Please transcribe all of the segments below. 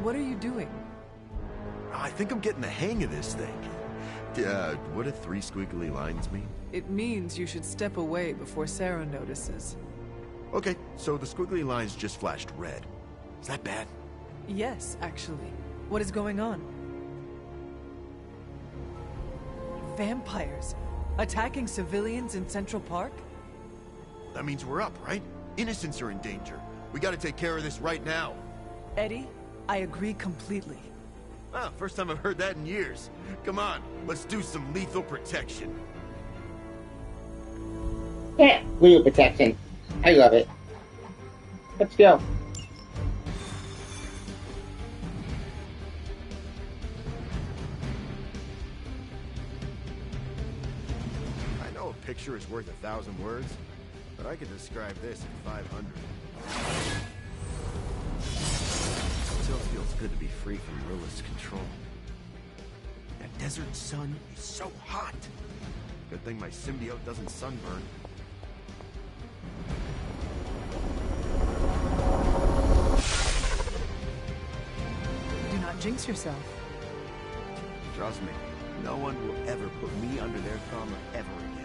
what are you doing? I think I'm getting the hang of this thing. What do 3 squiggly lines mean? It means you should step away before Sarah notices. Okay, so the squiggly lines just flashed red. Is that bad? Yes, actually. What is going on? Vampires attacking civilians in Central Park? That means we're up, right? Innocents are in danger. We gotta take care of this right now. Eddie, I agree completely. Ah, first time I've heard that in years. Come on, let's do some lethal protection. Yeah, lethal protection. I love it. Let's go. I know a picture is worth 1,000 words, but I could describe this in 500. Still feels good to be free from Rilla's control. That desert sun is so hot. Good thing my symbiote doesn't sunburn. Do not jinx yourself. Trust me, no one will ever put me under their thumb ever again.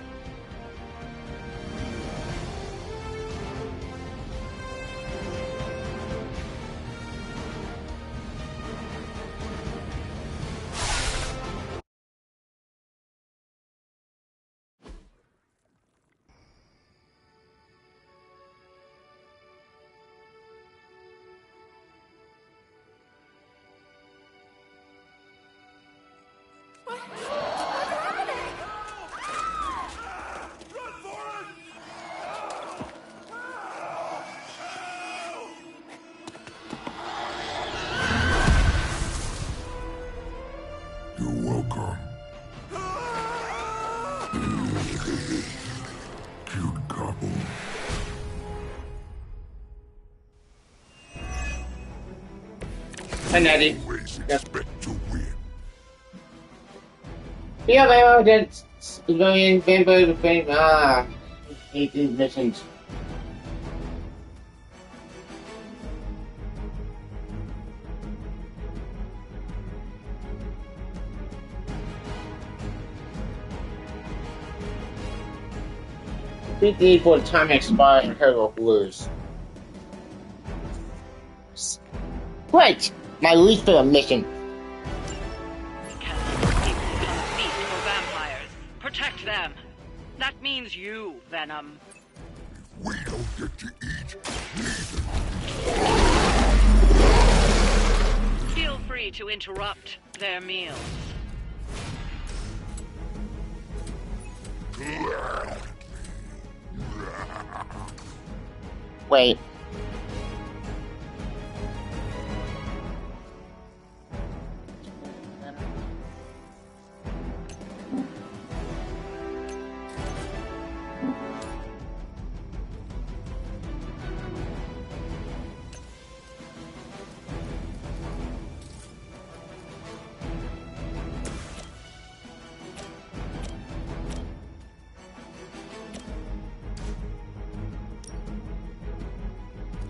And Eddie. Always expect to win. Yeah, man, that's civilian vampire to fame. I hate these missions. Before the time expires and Hero lose. Great! My least favorite mission. Beast for vampires. Protect them. That means you, Venom. We don't get to eat Feel free to interrupt their meals. Wait.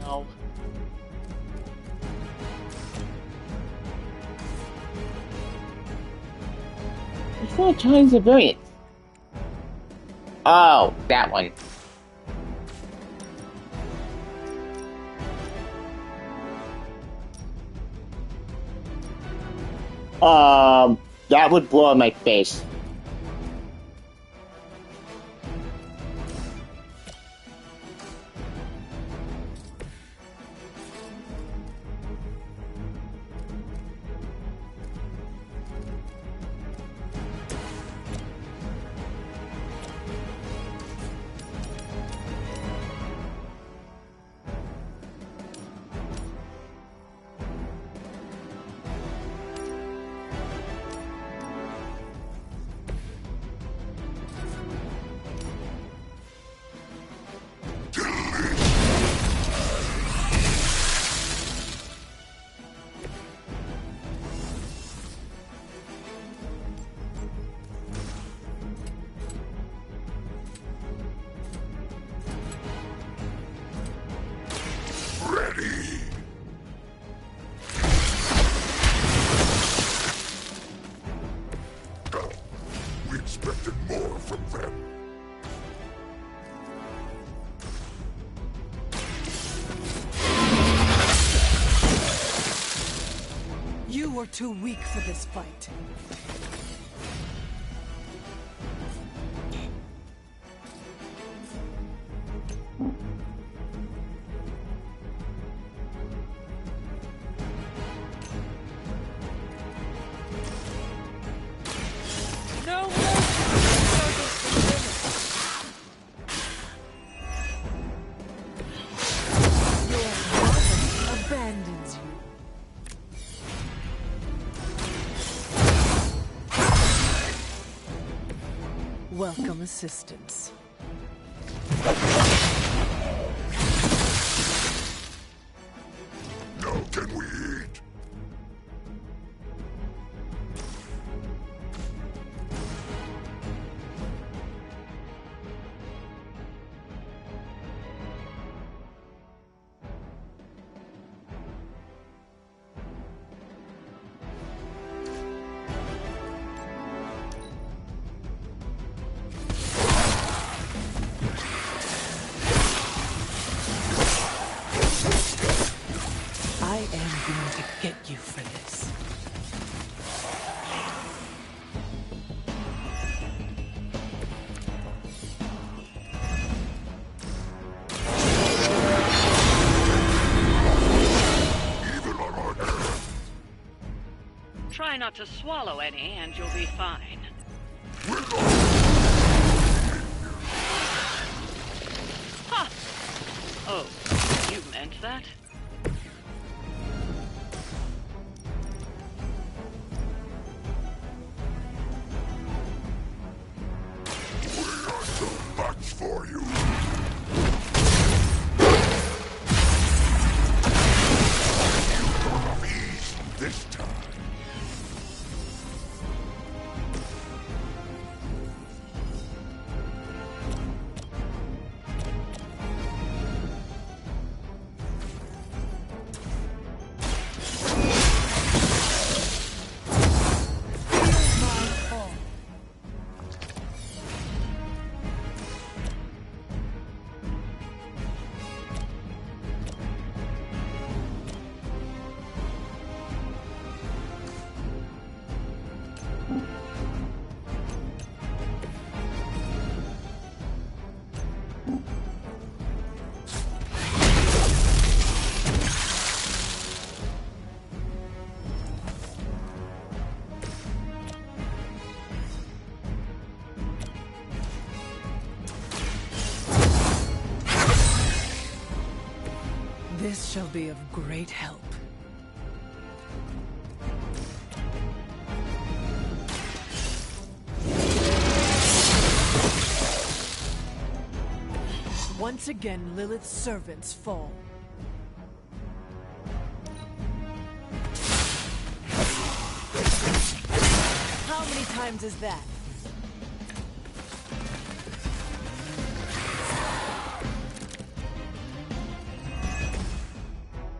No. It's not Chinese civilians. Oh, that one. That would blow in my face. more from them. You were too weak for this fight. No Your mother abandons you. Welcome assistance. Now can we eat? I am going to get you for this. Even on our Earth, Try not to swallow any, and you'll be fine. we're not. Ha! Oh, you meant that? Too much for you. You thought of ease this time. This shall be of great help. Once again, Lilith's servants fall. How many times is that?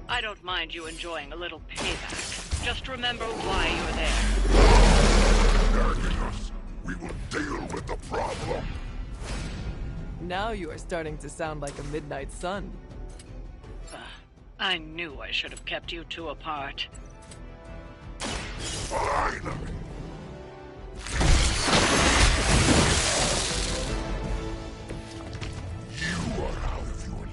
I don't mind you enjoying a little payback. Just remember why you're there. Nagging us. We will deal with the problem. Now you are starting to sound like a midnight sun. I knew I should have kept you two apart. Finally. You are out of your league.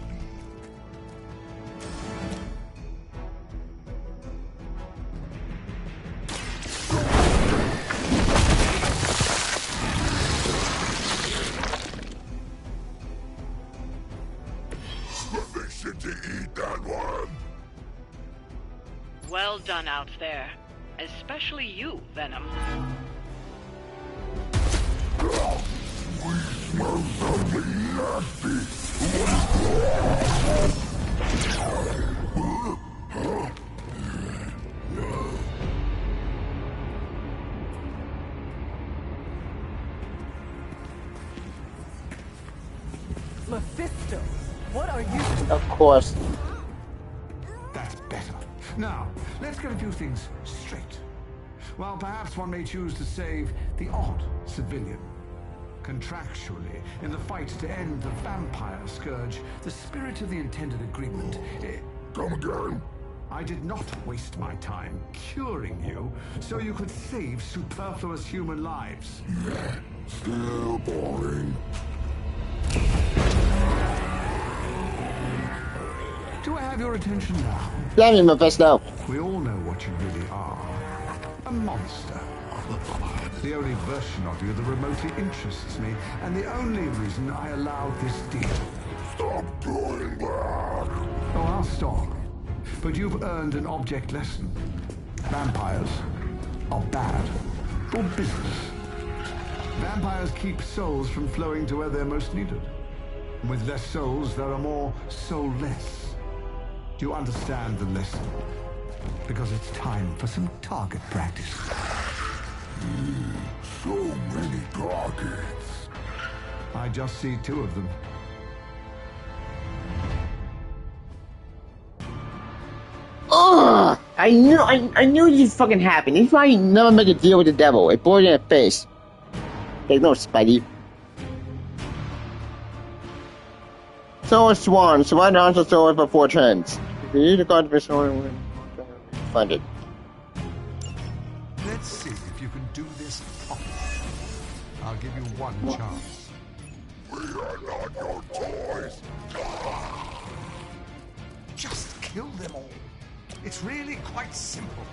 Permission to eat that one? Well done out there. Especially you, Venom. We smell something nasty. Mephisto, what are you? Of course. That's better. Now, let's get a few things straight. While perhaps one may choose to save the odd civilian, Contractually, in the fight to end the vampire scourge, the spirit of the intended agreement... Come again? I did not waste my time curing you so you could save superfluous human lives. Still boring. Do I have your attention now? Damn you, Mephisto. We all know what you really are. A monster. The only version of you that remotely interests me, and the only reason I allowed this deal. Stop doing that. Oh, I'll stop. But you've earned an object lesson. Vampires are bad for business. Vampires keep souls from flowing to where they're most needed. With less souls, there are more soulless. Do you understand the lesson? Because it's time for some target practice. So many targets. I just see 2 of them. Ugh! I knew this fucking happened. This is why you never make a deal with the devil. A bullet in the face. Take no, Spidey. Solar Swan. Swan also sold for 4 turns. If you need a controversial funded. Let's see if you can do this properly. I'll give you one chance. We are not your toys. Just kill them all. It's really quite simple.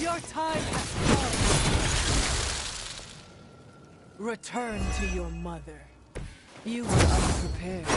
Your time has come. Return to your mother. You were unprepared.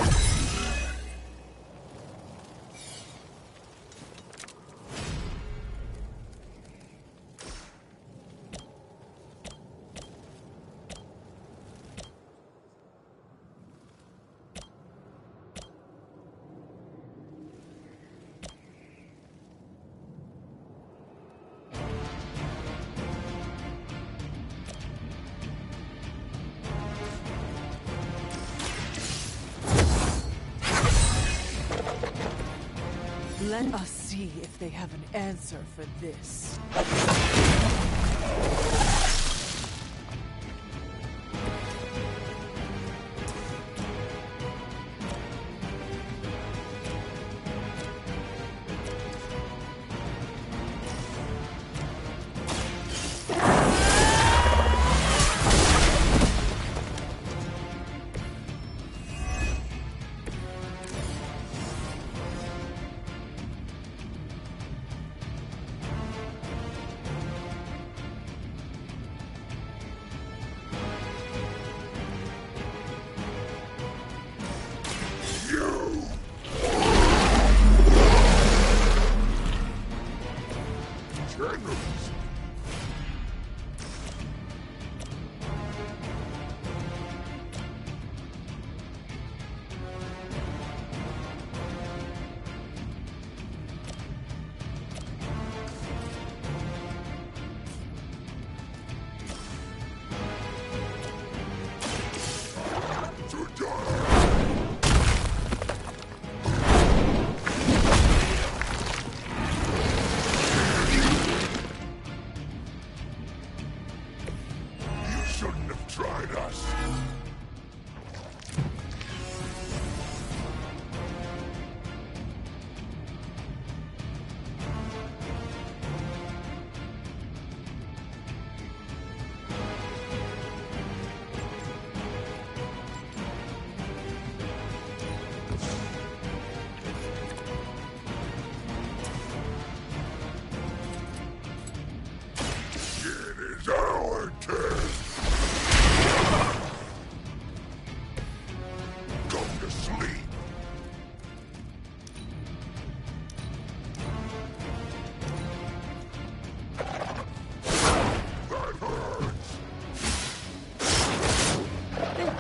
Let us see if they have an answer for this.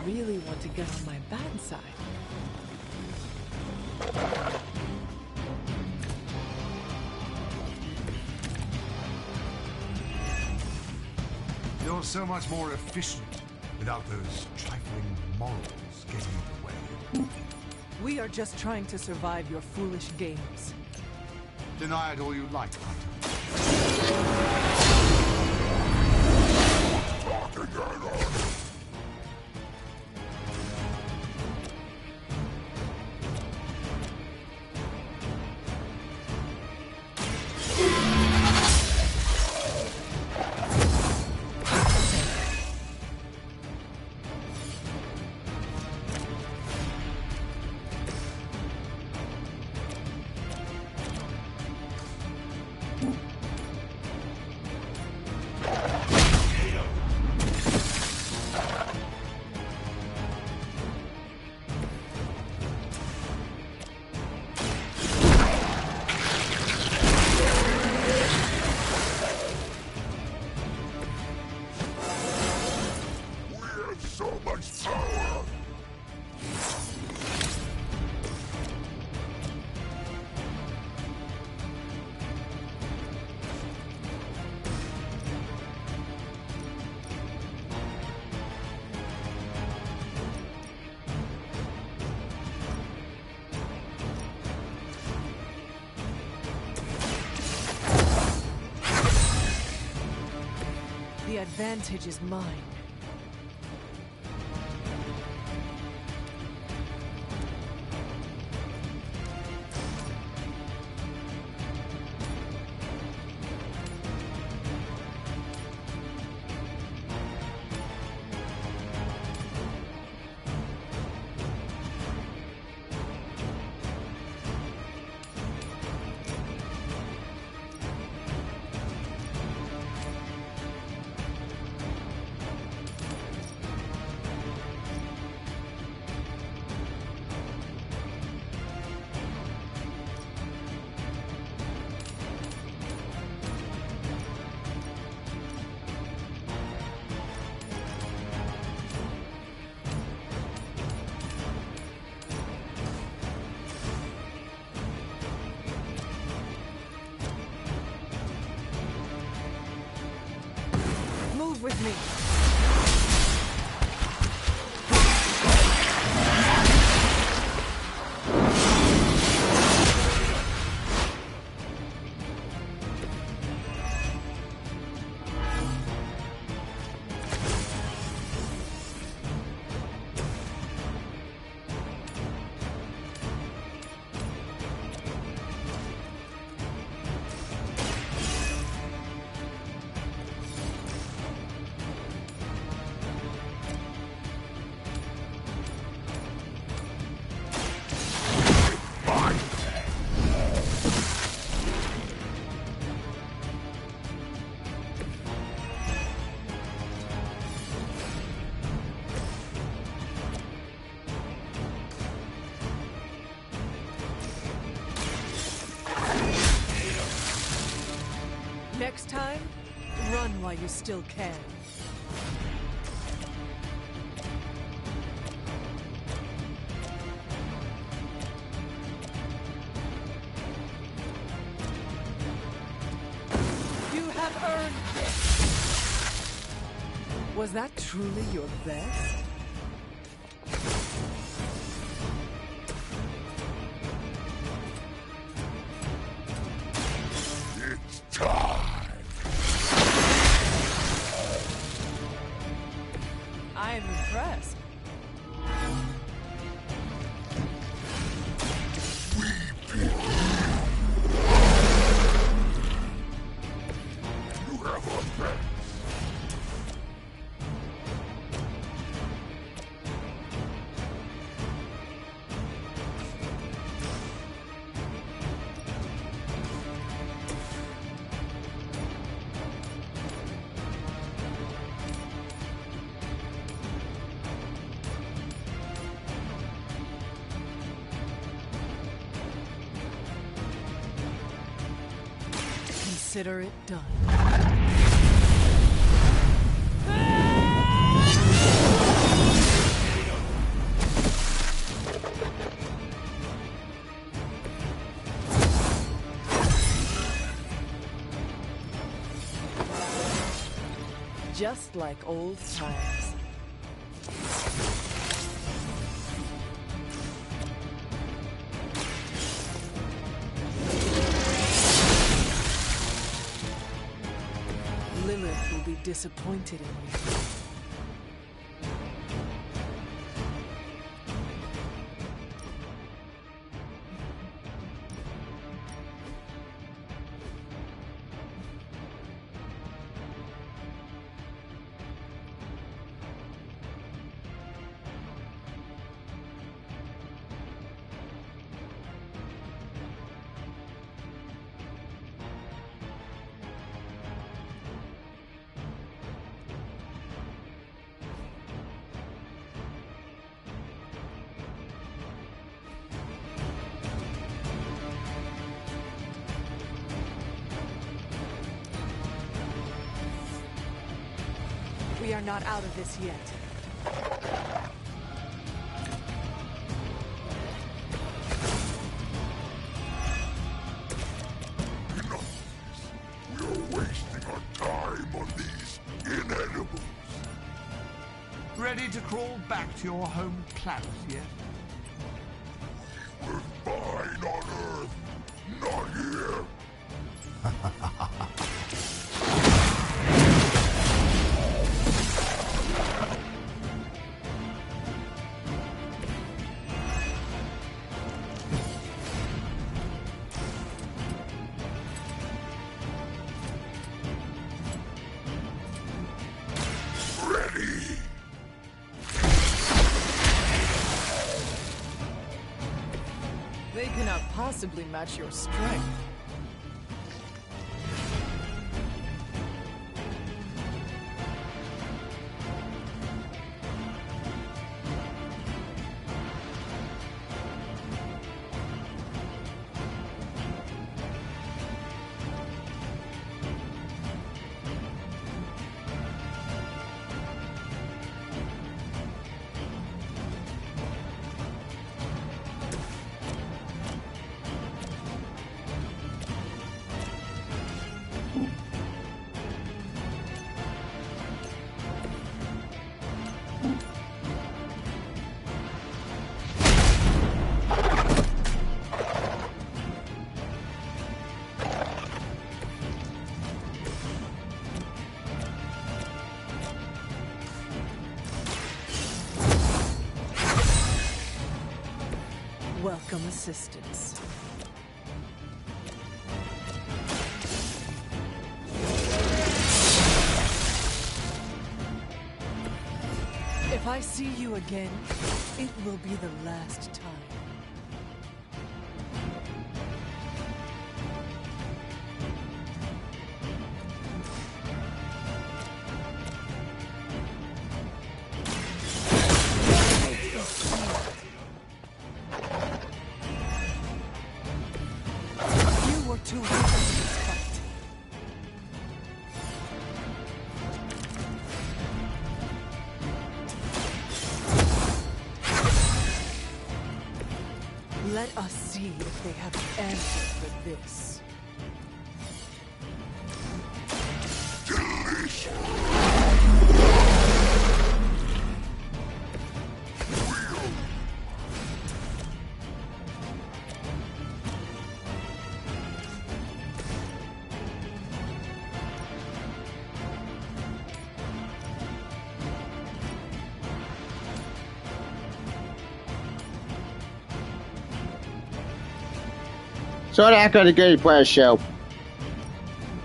really want to get on my bad side. You're so much more efficient without those trifling morals getting in the way. We are just trying to survive your foolish games. Deny it all you like, Hunter. The advantage is mine. Move with me. Next time, run while you still can. You have earned this. Was that truly your best? It's time. I'm impressed. You have a friend. Consider it done. Just like old times. Lilith will be disappointed in you. We are not out of this yet. We're wasting our time on these inedibles. Ready to crawl back to your home planets yet? We're fine on Earth, not here. They cannot possibly match your strength. Welcome assistance. If I see you again, it will be the last time. You were too weak in this fight. Let us see if they have an answer for this. So that got a good press show.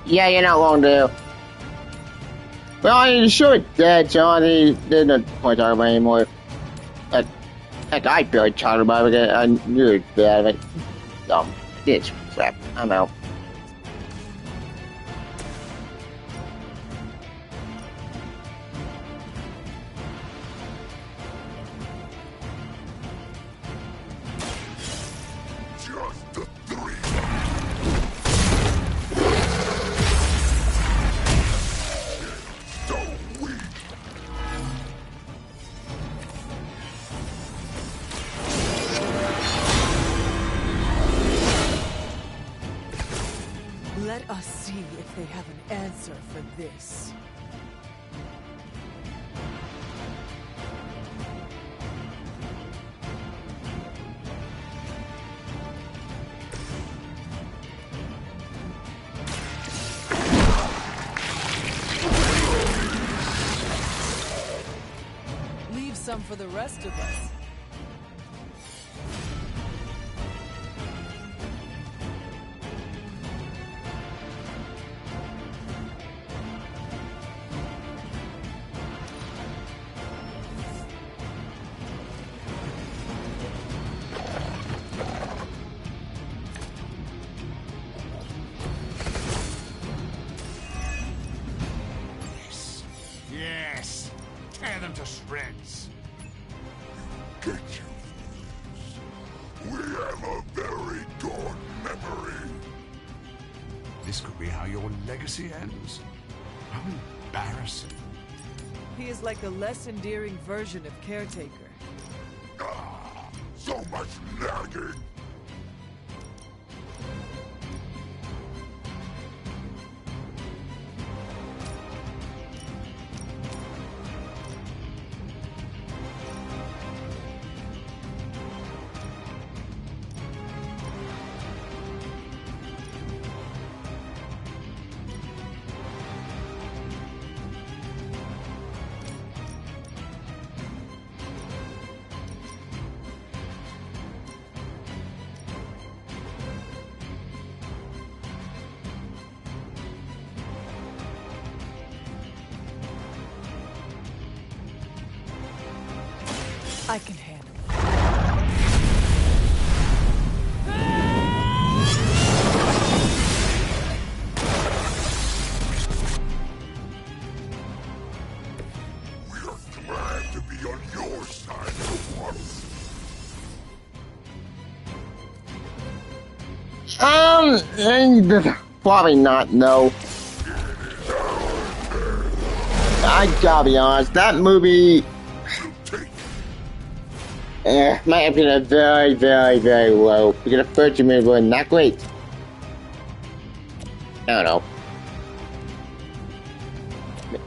Yeah, you're not wrong there. Well, I mean, sure dead, John. There's no point talking about it anymore. Heck, I barely talked about it. I knew it bad, but it's crap. I'm out. Just the three. So weak. Let us see if they have an answer for this. some for the rest of us. Yes. Tear them to shreds. Get you. We have a very dark memory. This could be how your legacy ends. How embarrassing. He is like a less endearing version of Caretaker. Ah, so much nagging. I can handle it. We are glad to be on your side for once. Probably not, no. I gotta be honest, that movie, my opinion is very, very, very low. Because the first two movies were not great. I don't know.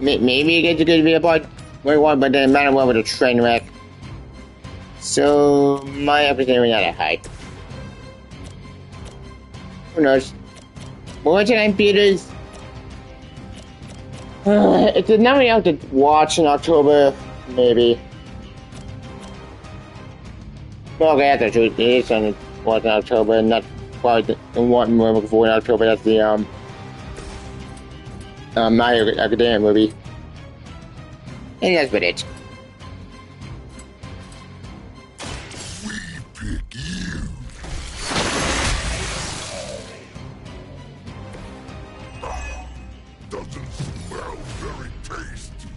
Maybe it gets a good video part 21, but then matter what with a train wreck. So my opinion is not that high. Who knows? More time theaters. It's not really out to watch in October, maybe. Well, okay, that's true. It is on watch in October, not quite the one we're looking for in October. That's the My Hero Academia movie. And that's about it. We pick you. Doesn't smell very tasty.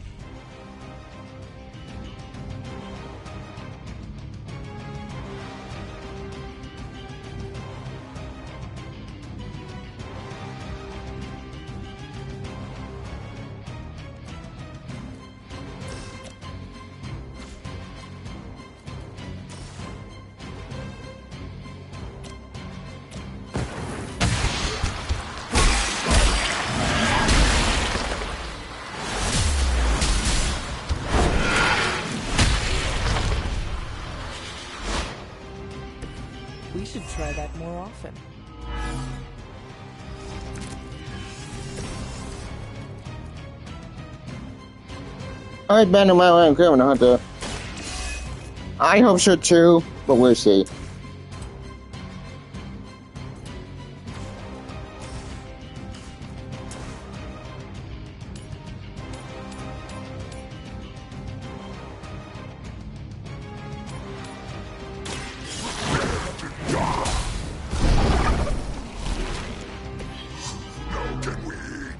We should try that more often. Alright, Ben, my way, I'm Criminal Hunter. I hope so too, but we'll see. Now can we eat?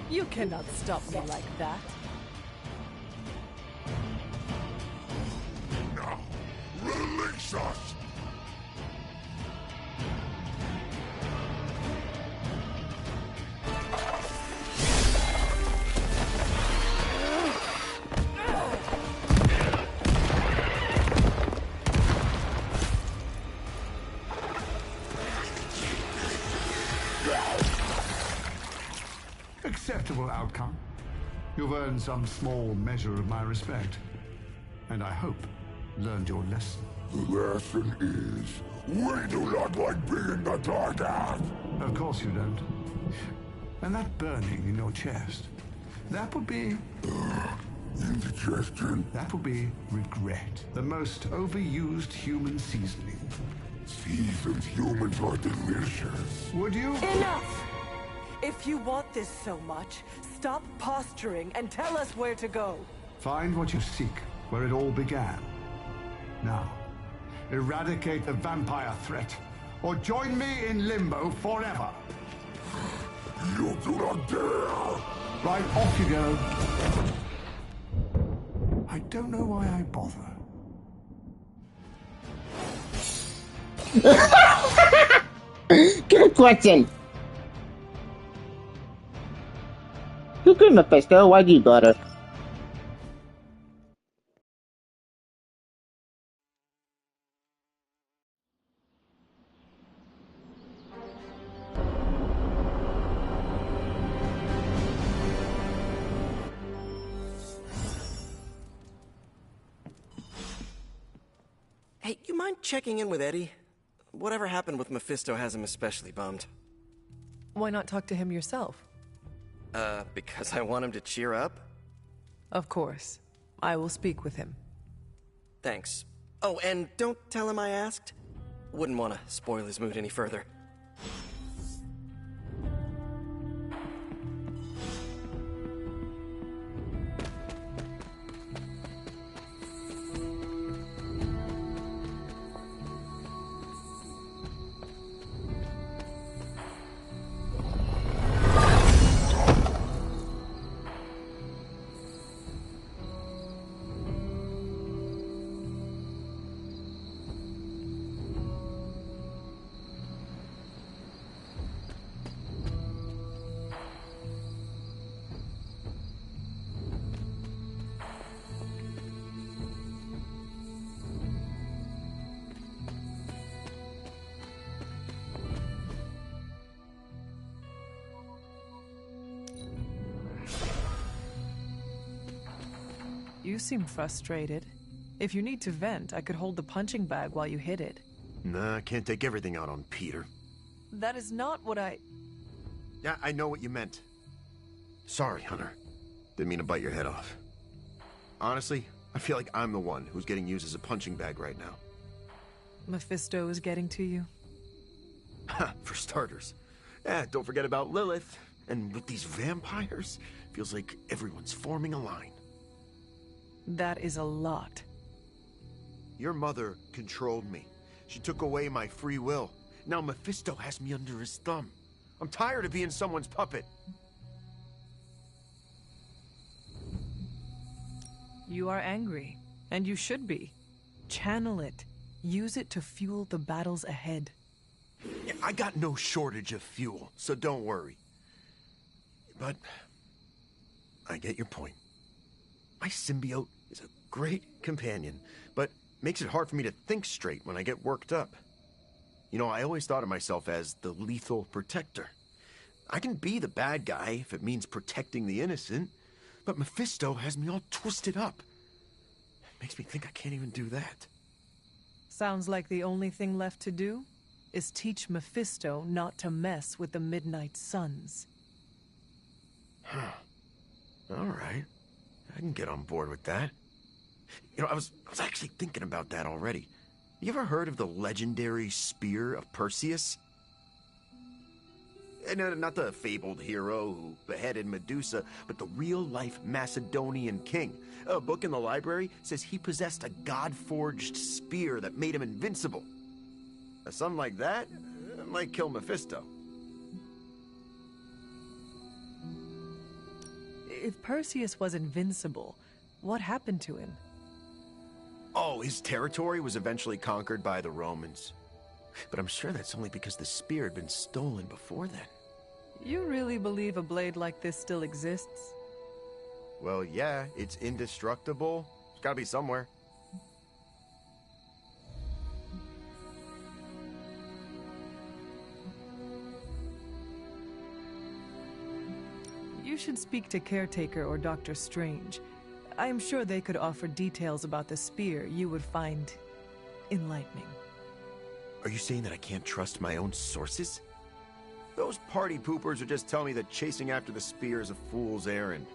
You cannot stop me like that. Now, release us! acceptable outcome. You've earned some small measure of my respect. And I hope learned your lesson. The lesson is, we do not like being the target. Of course you don't. And that burning in your chest, that would be... Indigestion. That would be regret. The most overused human seasoning. Seasoned humans are delicious. Would you? Enough! If you want this so much, stop posturing and tell us where to go. Find what you seek, where it all began. Now, eradicate the vampire threat, or join me in limbo forever. You do not dare! Right, off you go. I don't know why I bother. Good question. You're good, Mephisto. Why'd you bother? Hey, you mind checking in with Eddie? Whatever happened with Mephisto has him especially bummed. Why not talk to him yourself? Because I want him to cheer up? Of course. I will speak with him. Thanks. Oh, and don't tell him I asked. Wouldn't want to spoil his mood any further. You seem frustrated. If you need to vent, I could hold the punching bag while you hit it. Nah, I can't take everything out on Peter. That is not what I... Yeah, I know what you meant. Sorry, Hunter. Didn't mean to bite your head off. Honestly, I feel like I'm the one who's getting used as a punching bag right now. Mephisto is getting to you? Ha, for starters. Don't forget about Lilith. And with these vampires, feels like everyone's forming a line. That is a lot. Your mother controlled me. She took away my free will. Now Mephisto has me under his thumb. I'm tired of being someone's puppet. You are angry, and you should be. Channel it. Use it to fuel the battles ahead. Yeah, I got no shortage of fuel, so don't worry. But I get your point. My symbiote is a great companion, but makes it hard for me to think straight when I get worked up. You know, I always thought of myself as the lethal protector. I can be the bad guy if it means protecting the innocent, but Mephisto has me all twisted up. It makes me think I can't even do that. Sounds like the only thing left to do is teach Mephisto not to mess with the Midnight Suns. Huh. All right. I can get on board with that. You know, I was actually thinking about that already. You ever heard of the legendary Spear of Perseus? No, not the fabled hero who beheaded Medusa, but the real-life Macedonian king. A book in the library says he possessed a god-forged spear that made him invincible. Something like that might kill Mephisto. If Perseus was invincible, what happened to him? Oh, his territory was eventually conquered by the Romans. But I'm sure that's only because the spear had been stolen before then. You really believe a blade like this still exists? Well, yeah, it's indestructible. It's gotta be somewhere. You should speak to Caretaker or Dr. Strange. I am sure they could offer details about the spear you would find enlightening. Are you saying that I can't trust my own sources? Those party poopers are just telling me that chasing after the spear is a fool's errand.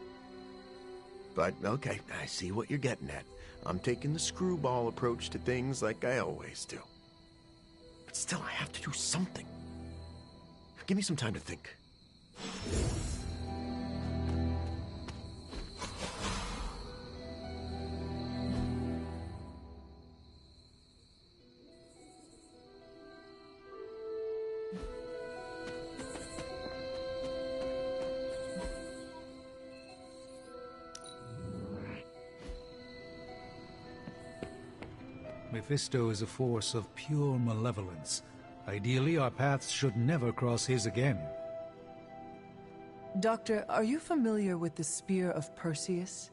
But, okay, I see what you're getting at. I'm taking the screwball approach to things like I always do. But still, I have to do something. Give me some time to think. Mephisto is a force of pure malevolence. Ideally, our paths should never cross his again. Doctor, are you familiar with the Spear of Perseus?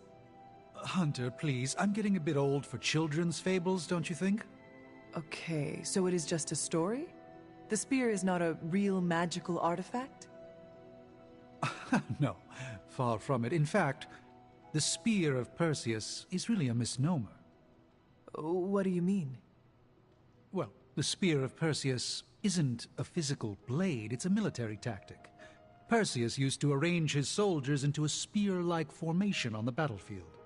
Hunter, please, I'm getting a bit old for children's fables, don't you think? Okay, so it is just a story? The spear is not a real magical artifact? No, far from it. In fact, the Spear of Perseus is really a misnomer. What do you mean? Well, the Spear of Perseus isn't a physical blade, it's a military tactic. Perseus used to arrange his soldiers into a spear-like formation on the battlefield.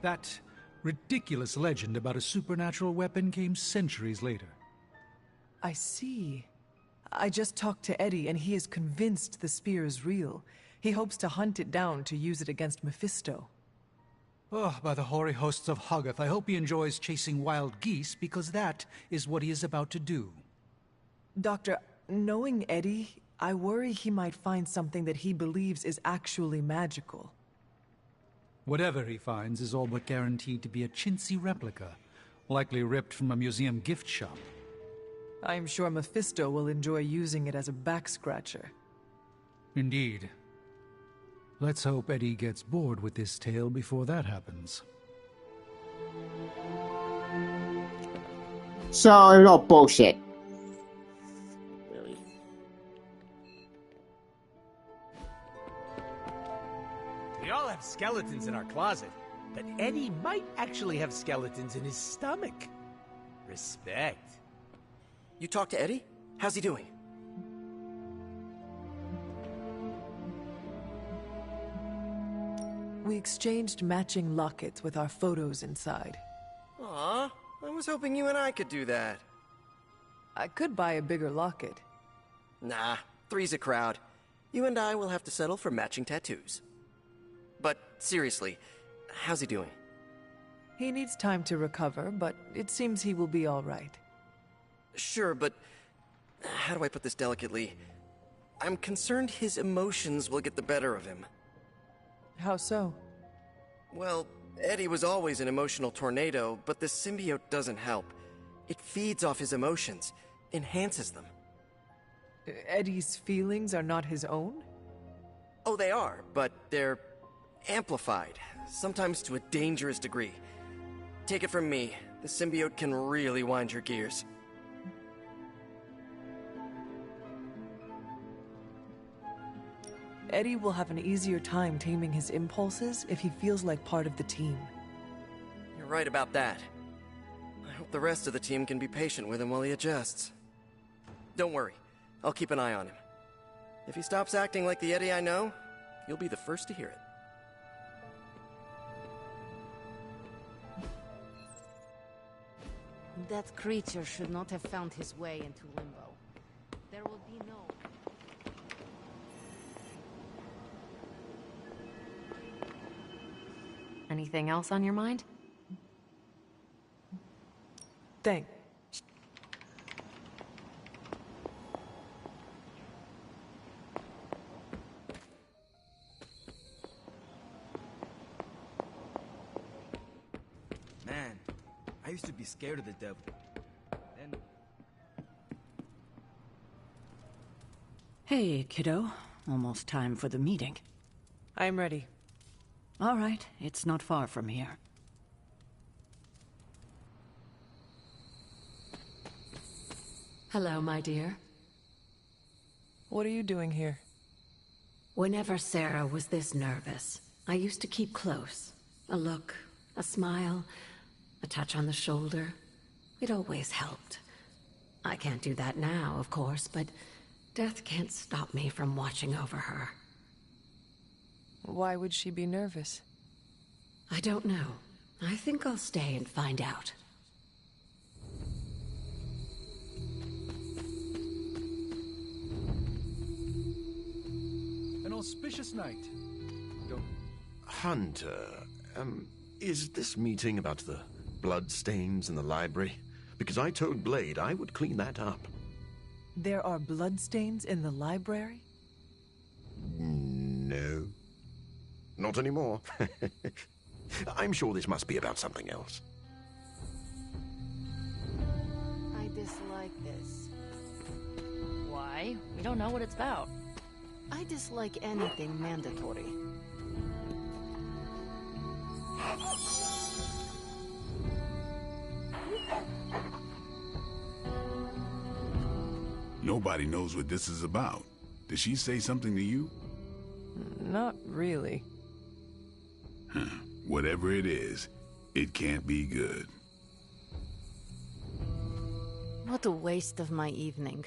That ridiculous legend about a supernatural weapon came centuries later. I see. I just talked to Eddie, and he is convinced the spear is real. He hopes to hunt it down to use it against Mephisto. Oh, by the hoary hosts of Hoggoth, I hope he enjoys chasing wild geese, because that is what he is about to do. Doctor, knowing Eddie, I worry he might find something that he believes is actually magical. Whatever he finds is all but guaranteed to be a chintzy replica, likely ripped from a museum gift shop. I am sure Mephisto will enjoy using it as a back-scratcher. Indeed. Let's hope Eddie gets bored with this tale before that happens. So, it's all bullshit. Really? We all have skeletons in our closet, but Eddie might actually have skeletons in his stomach. Respect. You talked to Eddie? How's he doing? We exchanged matching lockets with our photos inside. Aw, I was hoping you and I could do that. I could buy a bigger locket. Nah, three's a crowd. You and I will have to settle for matching tattoos. But seriously, how's he doing? He needs time to recover, but it seems he will be all right. Sure, but how do I put this delicately? I'm concerned his emotions will get the better of him. How so? Well, Eddie was always an emotional tornado, but the symbiote doesn't help. It feeds off his emotions, enhances them. Eddie's feelings are not his own? Oh, they are, but they're amplified, sometimes to a dangerous degree. Take it from me, the symbiote can really wind your gears. Eddie will have an easier time taming his impulses if he feels like part of the team. You're right about that. I hope the rest of the team can be patient with him while he adjusts. Don't worry, I'll keep an eye on him. If he stops acting like the Eddie I know, you'll be the first to hear it. That creature should not have found his way into Limbo. There will be no... Anything else on your mind? Thanks. Man, I used to be scared of the devil. And... Hey, kiddo. Almost time for the meeting. I'm ready. All right, it's not far from here. Hello, my dear. What are you doing here? Whenever Sarah was this nervous, I used to keep close. A look, a smile, a touch on the shoulder. It always helped. I can't do that now, of course, but death can't stop me from watching over her. Why would she be nervous? I don't know. I think I'll stay and find out. An auspicious night. Don't... Hunter, is this meeting about the bloodstains in the library? Because I told Blade I would clean that up. There are bloodstains in the library? No. Not anymore. I'm sure this must be about something else. I dislike this. Why? We don't know what it's about. I dislike anything mandatory. Nobody knows what this is about. Did she say something to you? Not really. Whatever it is, it can't be good. What a waste of my evening.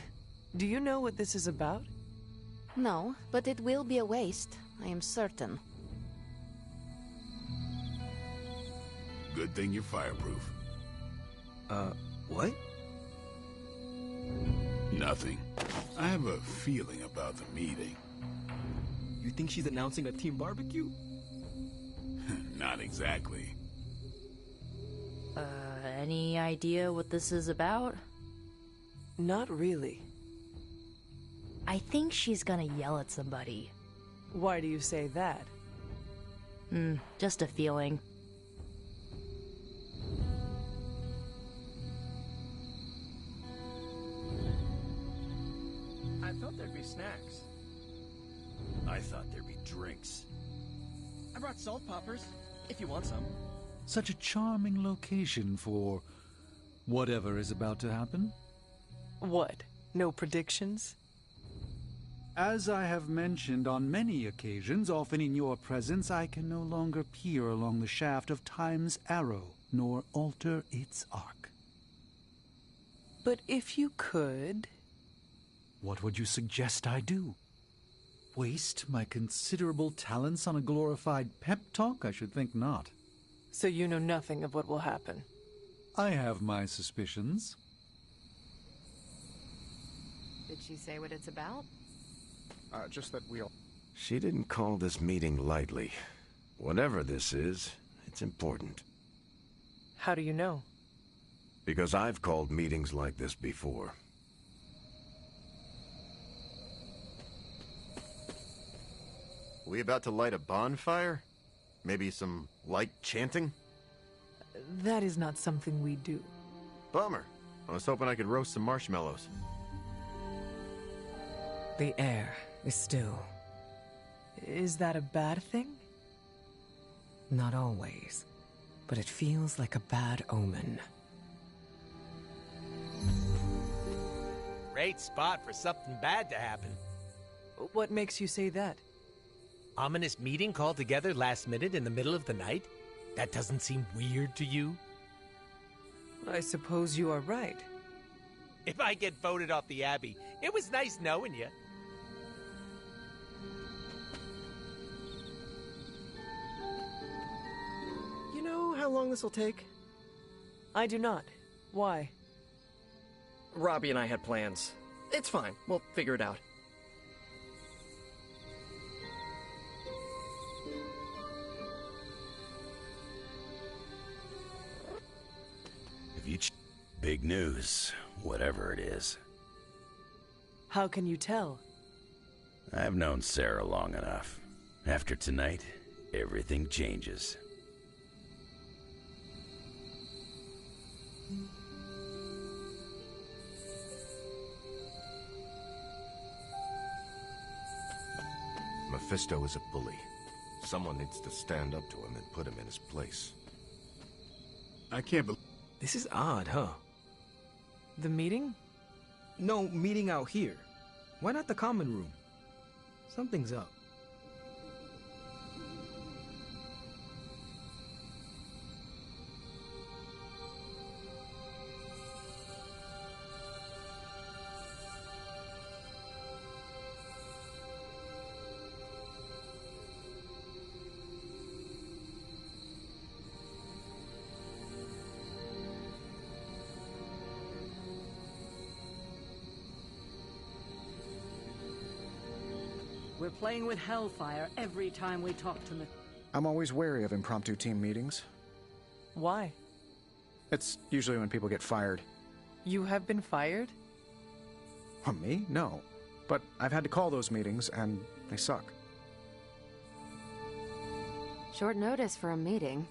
Do you know what this is about? No, but it will be a waste, I am certain. Good thing you're fireproof. What? Nothing. I have a feeling about the meeting. You think she's announcing a team barbecue? Not exactly. Any idea what this is about? Not really. I think she's gonna yell at somebody. Why do you say that? Just a feeling. I thought there'd be snacks. I thought there'd be drinks. I brought salt poppers, if you want some. Such a charming location for whatever is about to happen. What? No predictions? As I have mentioned on many occasions, often in your presence, I can no longer peer along the shaft of time's arrow, nor alter its arc. But if you could... What would you suggest I do? Waste my considerable talents on a glorified pep talk? I should think not. So you know nothing of what will happen? I have my suspicions. Did she say what it's about? Just that we'll... She didn't call this meeting lightly. Whatever this is, it's important. How do you know? Because I've called meetings like this before. We about to light a bonfire? Maybe some light chanting? That is not something we do. Bummer. I was hoping I could roast some marshmallows. The air is still. Is that a bad thing? Not always, but it feels like a bad omen. Great spot for something bad to happen. What makes you say that? Ominous meeting called together last minute in the middle of the night? That doesn't seem weird to you? I suppose you are right. If I get voted off the Abbey, it was nice knowing you. You know how long this will take? I do not. Why? Robbie and I had plans. It's fine. We'll figure it out. Big news, whatever it is. How can you tell? I've known Sarah long enough. After tonight, everything changes. Mephisto is a bully. Someone needs to stand up to him and put him in his place. I can't believe... This is odd, huh? The meeting? No, meeting out here. Why not the common room? Something's up. We're playing with hellfire every time we talk to them. I'm always wary of impromptu team meetings. Why? It's usually when people get fired. You have been fired? Me? No. But I've had to call those meetings, and they suck. Short notice for a meeting.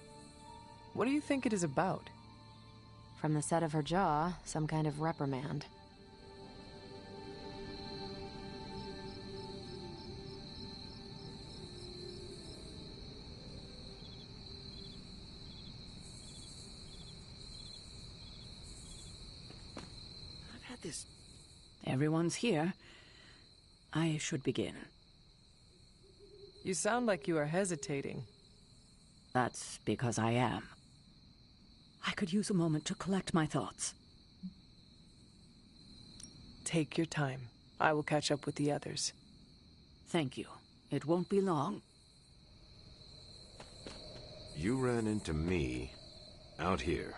What do you think it is about? From the set of her jaw, some kind of reprimand. I've had this... Everyone's here. I should begin. You sound like you are hesitating. That's because I am. I could use a moment to collect my thoughts. Take your time. I will catch up with the others. Thank you. It won't be long. You ran into me out here.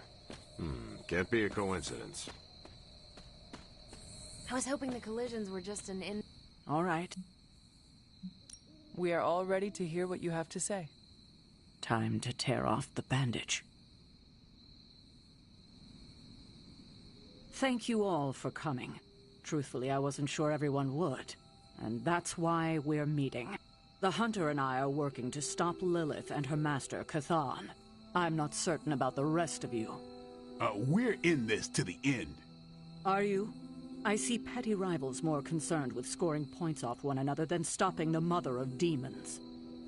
Can't be a coincidence. I was hoping the collisions were just an All right. We are all ready to hear what you have to say. Time to tear off the bandage. Thank you all for coming. Truthfully, I wasn't sure everyone would. And that's why we're meeting. The Hunter and I are working to stop Lilith and her master, Cathan. I'm not certain about the rest of you. We're in this to the end. Are you? I see petty rivals more concerned with scoring points off one another than stopping the mother of demons.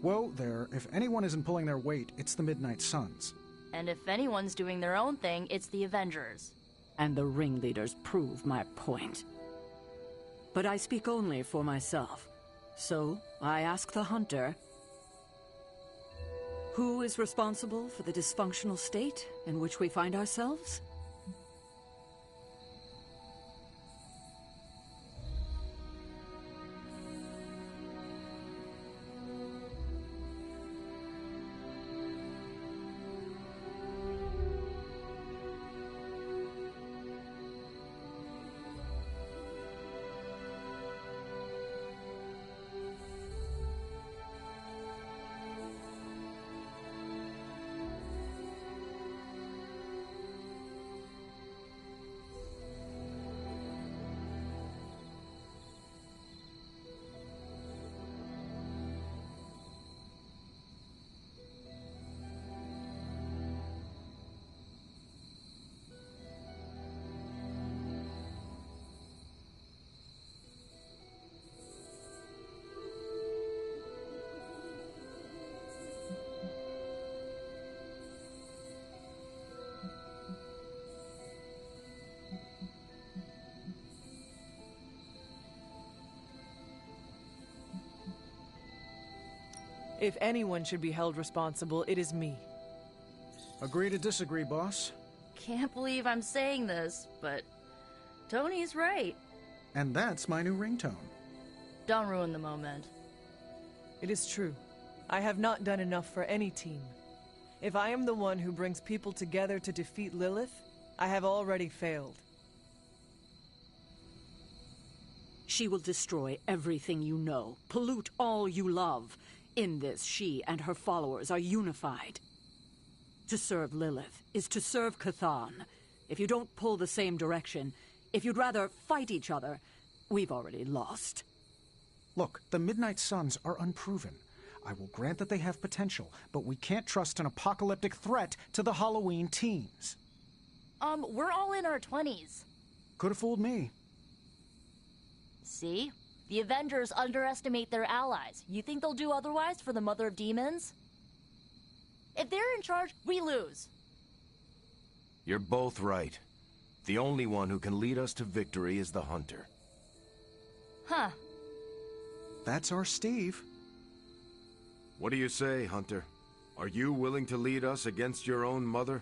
Whoa there, if anyone isn't pulling their weight, it's the Midnight Suns. And if anyone's doing their own thing, it's the Avengers. And the ringleaders prove my point. But I speak only for myself. So, I ask the Hunter, who is responsible for the dysfunctional state in which we find ourselves? If anyone should be held responsible, it is me. Agree to disagree, boss. Can't believe I'm saying this, but Tony's right. And that's my new ringtone. Don't ruin the moment. It is true. I have not done enough for any team. If I am the one who brings people together to defeat Lilith, I have already failed. She will destroy everything you know, pollute all you love. In this, she and her followers are unified. To serve Lilith is to serve Cathan. If you don't pull the same direction, if you'd rather fight each other, we've already lost. Look, the Midnight Suns are unproven. I will grant that they have potential, but we can't trust an apocalyptic threat to the Halloween teens. We're all in our 20s. Could have fooled me. See? The Avengers underestimate their allies. You think they'll do otherwise for the Mother of Demons? If they're in charge, we lose. You're both right. The only one who can lead us to victory is the Hunter. Huh. That's our Steve. What do you say, Hunter? Are you willing to lead us against your own mother?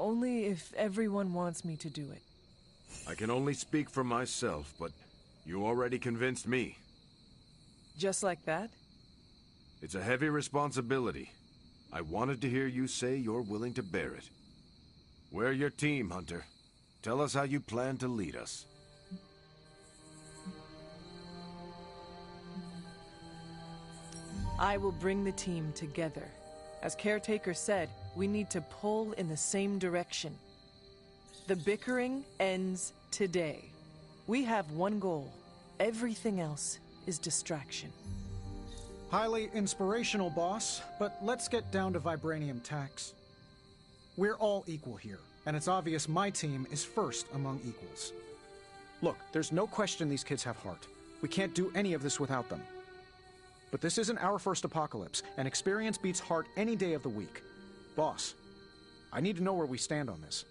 Only if everyone wants me to do it. I can only speak for myself, but you already convinced me. Just like that? It's a heavy responsibility. I wanted to hear you say you're willing to bear it. We're your team, Hunter. Tell us how you plan to lead us. I will bring the team together. As Caretaker said, we need to pull in the same direction. The bickering ends today. We have one goal. Everything else is distraction. Highly inspirational, boss, but let's get down to vibranium tax. We're all equal here, and it's obvious my team is first among equals. Look, there's no question these kids have heart. We can't do any of this without them. But this isn't our first apocalypse, and experience beats heart any day of the week. Boss, I need to know where we stand on this.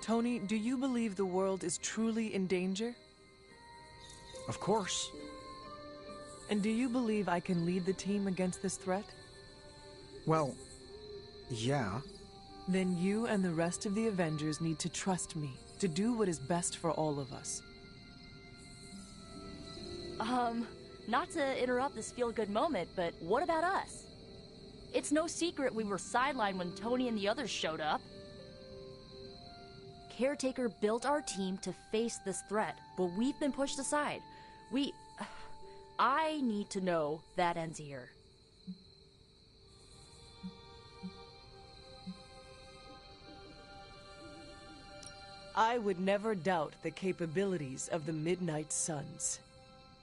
Tony, do you believe the world is truly in danger? Of course. And do you believe I can lead the team against this threat? Well, yeah. Then you and the rest of the Avengers need to trust me to do what is best for all of us. Not to interrupt this feel-good moment, but what about us? It's no secret we were sidelined when Tony and the others showed up. Caretaker built our team to face this threat, but we've been pushed aside. I need to know that ends here. I would never doubt the capabilities of the Midnight Suns.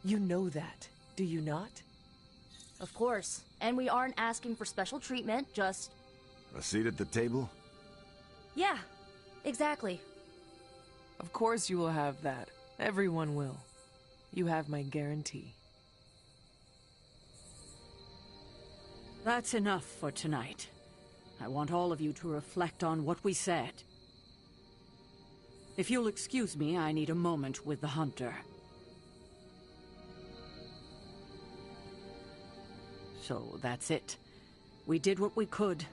You know that, do you not? Of course. And we aren't asking for special treatment, just... A seat at the table? Yeah, exactly. Of course you will have that. Everyone will. You have my guarantee. That's enough for tonight. I want all of you to reflect on what we said. If you'll excuse me, I need a moment with the Hunter. So that's it. We did what we could.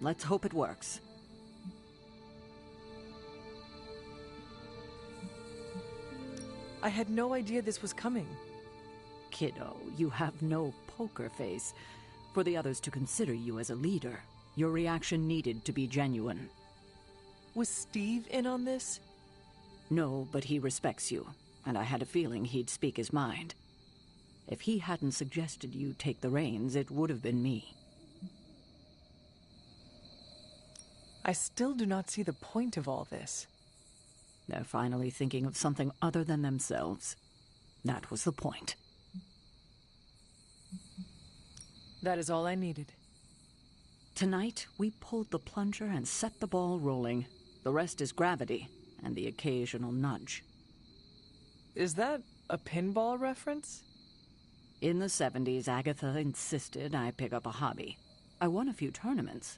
Let's hope it works. I had no idea this was coming. Kiddo, you have no poker face. For the others to consider you as a leader, your reaction needed to be genuine. Was Steve in on this? No, but he respects you, and I had a feeling he'd speak his mind. If he hadn't suggested you take the reins, it would have been me. I still do not see the point of all this. They're finally thinking of something other than themselves. That was the point. That is all I needed. Tonight, we pulled the plunger and set the ball rolling. The rest is gravity, and the occasional nudge. Is that a pinball reference? In the 70s, Agatha insisted I pick up a hobby. I won a few tournaments.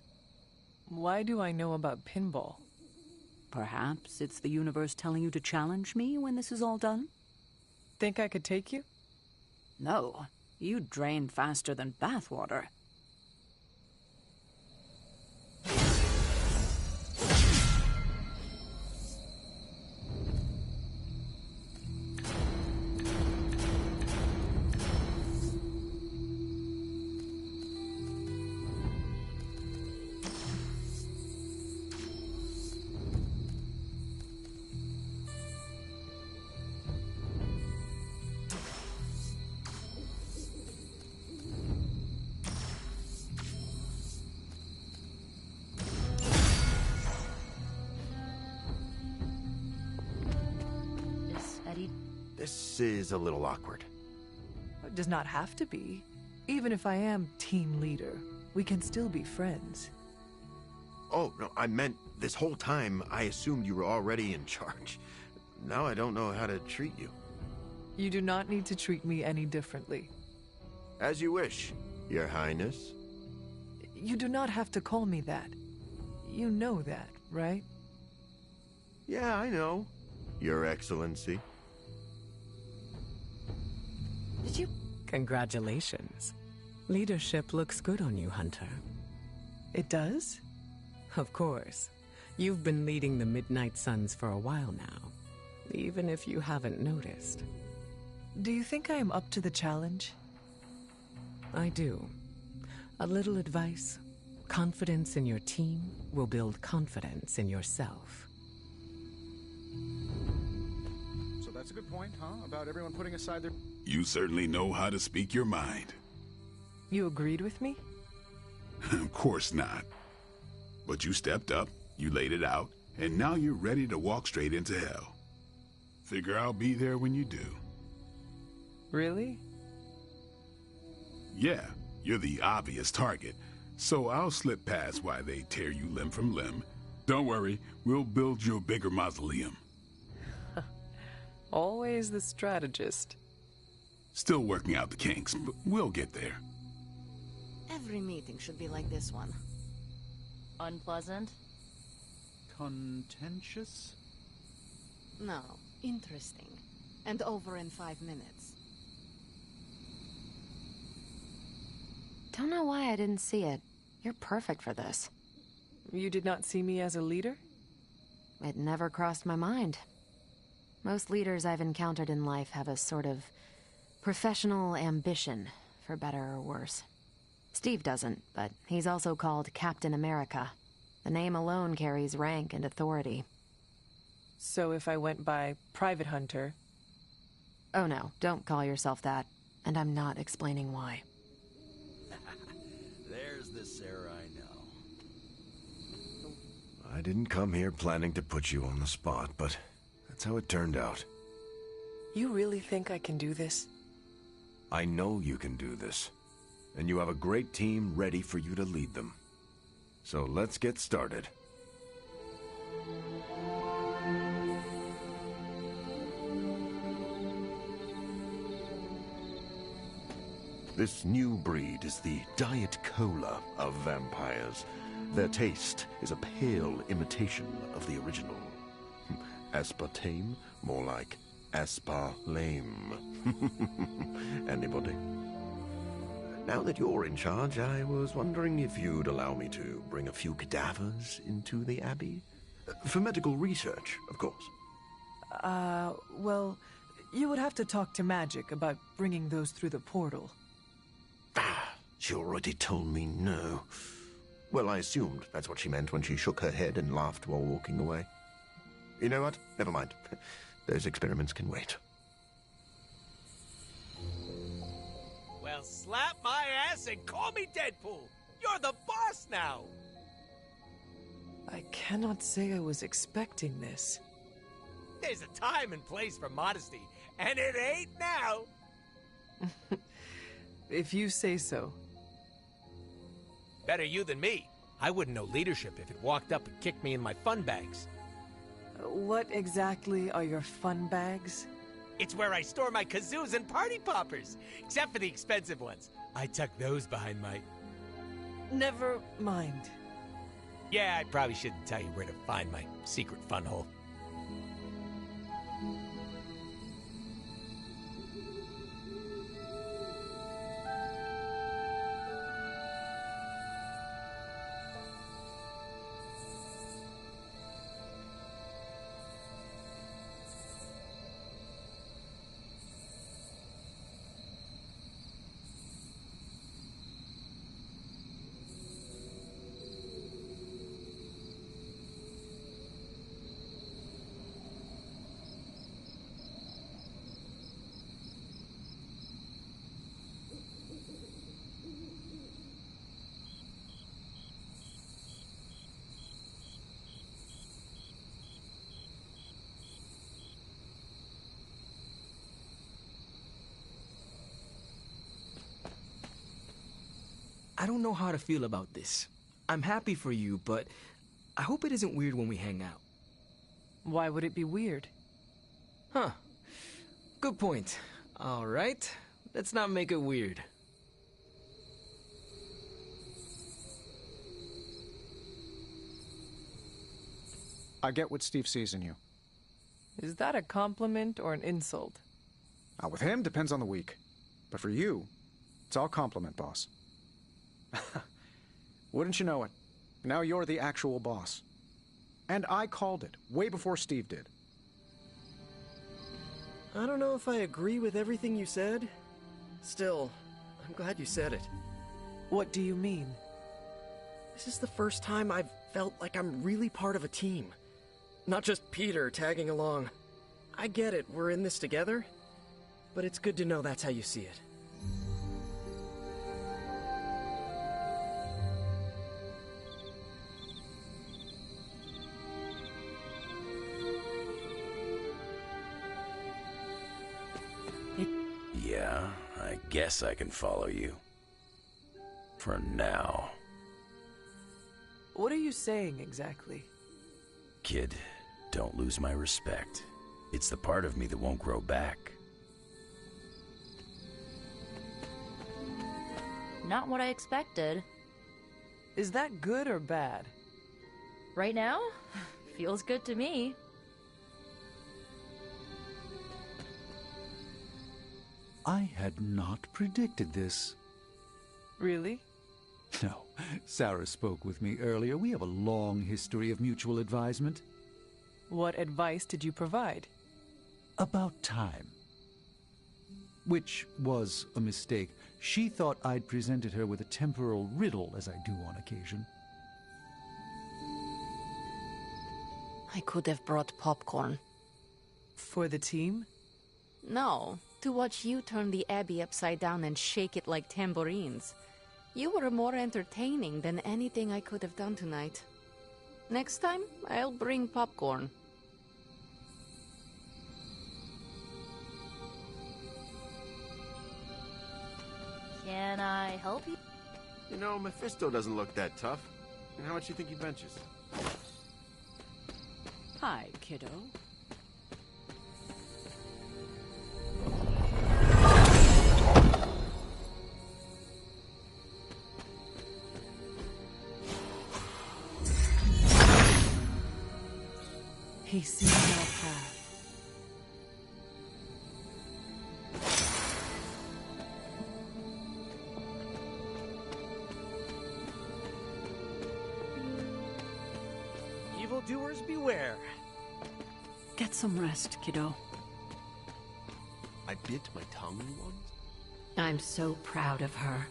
Why do I know about pinball? Perhaps it's the universe telling you to challenge me when this is all done? Think I could take you? No. You drain faster than bathwater. This is a little awkward. It does not have to be. Even if I am team leader, we can still be friends. Oh, no, I meant this whole time I assumed you were already in charge. Now I don't know how to treat you. You do not need to treat me any differently. As you wish, Your Highness. You do not have to call me that. You know that, right? Yeah, I know. Your Excellency. Congratulations. Leadership looks good on you, Hunter. It does? Of course. You've been leading the Midnight Suns for a while now, even if you haven't noticed. Do you think I am up to the challenge? I do. A little advice. Confidence in your team will build confidence in yourself. So that's a good point, huh? About everyone putting aside their... You certainly know how to speak your mind. You agreed with me? Of course not. But you stepped up, you laid it out, and now you're ready to walk straight into hell. Figure I'll be there when you do. Really? Yeah, you're the obvious target, so I'll slip past why they tear you limb from limb. Don't worry, we'll build you a bigger mausoleum. Always the strategist. Still working out the kinks, but we'll get there. Every meeting should be like this one. Unpleasant? Contentious? No, interesting. And over in 5 minutes. Don't know why I didn't see it. You're perfect for this. You did not see me as a leader? It never crossed my mind. Most leaders I've encountered in life have a sort of professional ambition, for better or worse. Steve doesn't, but he's also called Captain America. The name alone carries rank and authority. So if I went by Private Hunter... Oh no, don't call yourself that. And I'm not explaining why. There's the Sarah I know. I didn't come here planning to put you on the spot, but that's how it turned out. You really think I can do this? I know you can do this. And you have a great team ready for you to lead them. So let's get started. This new breed is the Diet Cola of vampires. Their taste is a pale imitation of the original. Aspartame, more like asparlame. Anybody? Now that you're in charge, I was wondering if you'd allow me to bring a few cadavers into the Abbey. For medical research, of course. Well, you would have to talk to Magic about bringing those through the portal. She already told me no. Well, I assumed that's what she meant when she shook her head and laughed while walking away. You know what? Never mind. Those experiments can wait. Well, slap my ass and call me Deadpool. You're the boss now. I cannot say I was expecting this. There's a time and place for modesty, and it ain't now. If you say so. Better you than me. I wouldn't know leadership if it walked up and kicked me in my fun bags. What exactly are your fun bags? It's where I store my kazoos and party poppers, except for the expensive ones. I tuck those behind my... Never mind. Yeah, I probably shouldn't tell you where to find my secret fun hole. I don't know how to feel about this. I'm happy for you, but I hope it isn't weird when we hang out. Why would it be weird? Huh. Good point. All right. Let's not make it weird. I get what Steve sees in you. Is that a compliment or an insult? With him, depends on the week. But for you, it's all compliment, boss. Wouldn't you know it? Now you're the actual boss. And I called it, way before Steve did. I don't know if I agree with everything you said. Still, I'm glad you said it. What do you mean? This is the first time I've felt like I'm really part of a team. Not just Peter tagging along. I get it, we're in this together. But it's good to know that's how you see it. Yeah, I guess I can follow you. For now. What are you saying exactly? Kid, don't lose my respect. It's the part of me that won't grow back. Not what I expected. Is that good or bad? Right now? Feels good to me. I had not predicted this. Really? No. Sarah spoke with me earlier. We have a long history of mutual advisement. What advice did you provide? About time. Which was a mistake. She thought I'd presented her with a temporal riddle, as I do on occasion. I could have brought popcorn. For the team? No, to watch you turn the Abbey upside down and shake it like tambourines. You were more entertaining than anything I could have done tonight. Next time, I'll bring popcorn. Can I help you? You know, Mephisto doesn't look that tough. And how much you think he benches? Hi, kiddo. He sees our path. Evildoers beware. Get some rest, kiddo. I bit my tongue once. I'm so proud of her.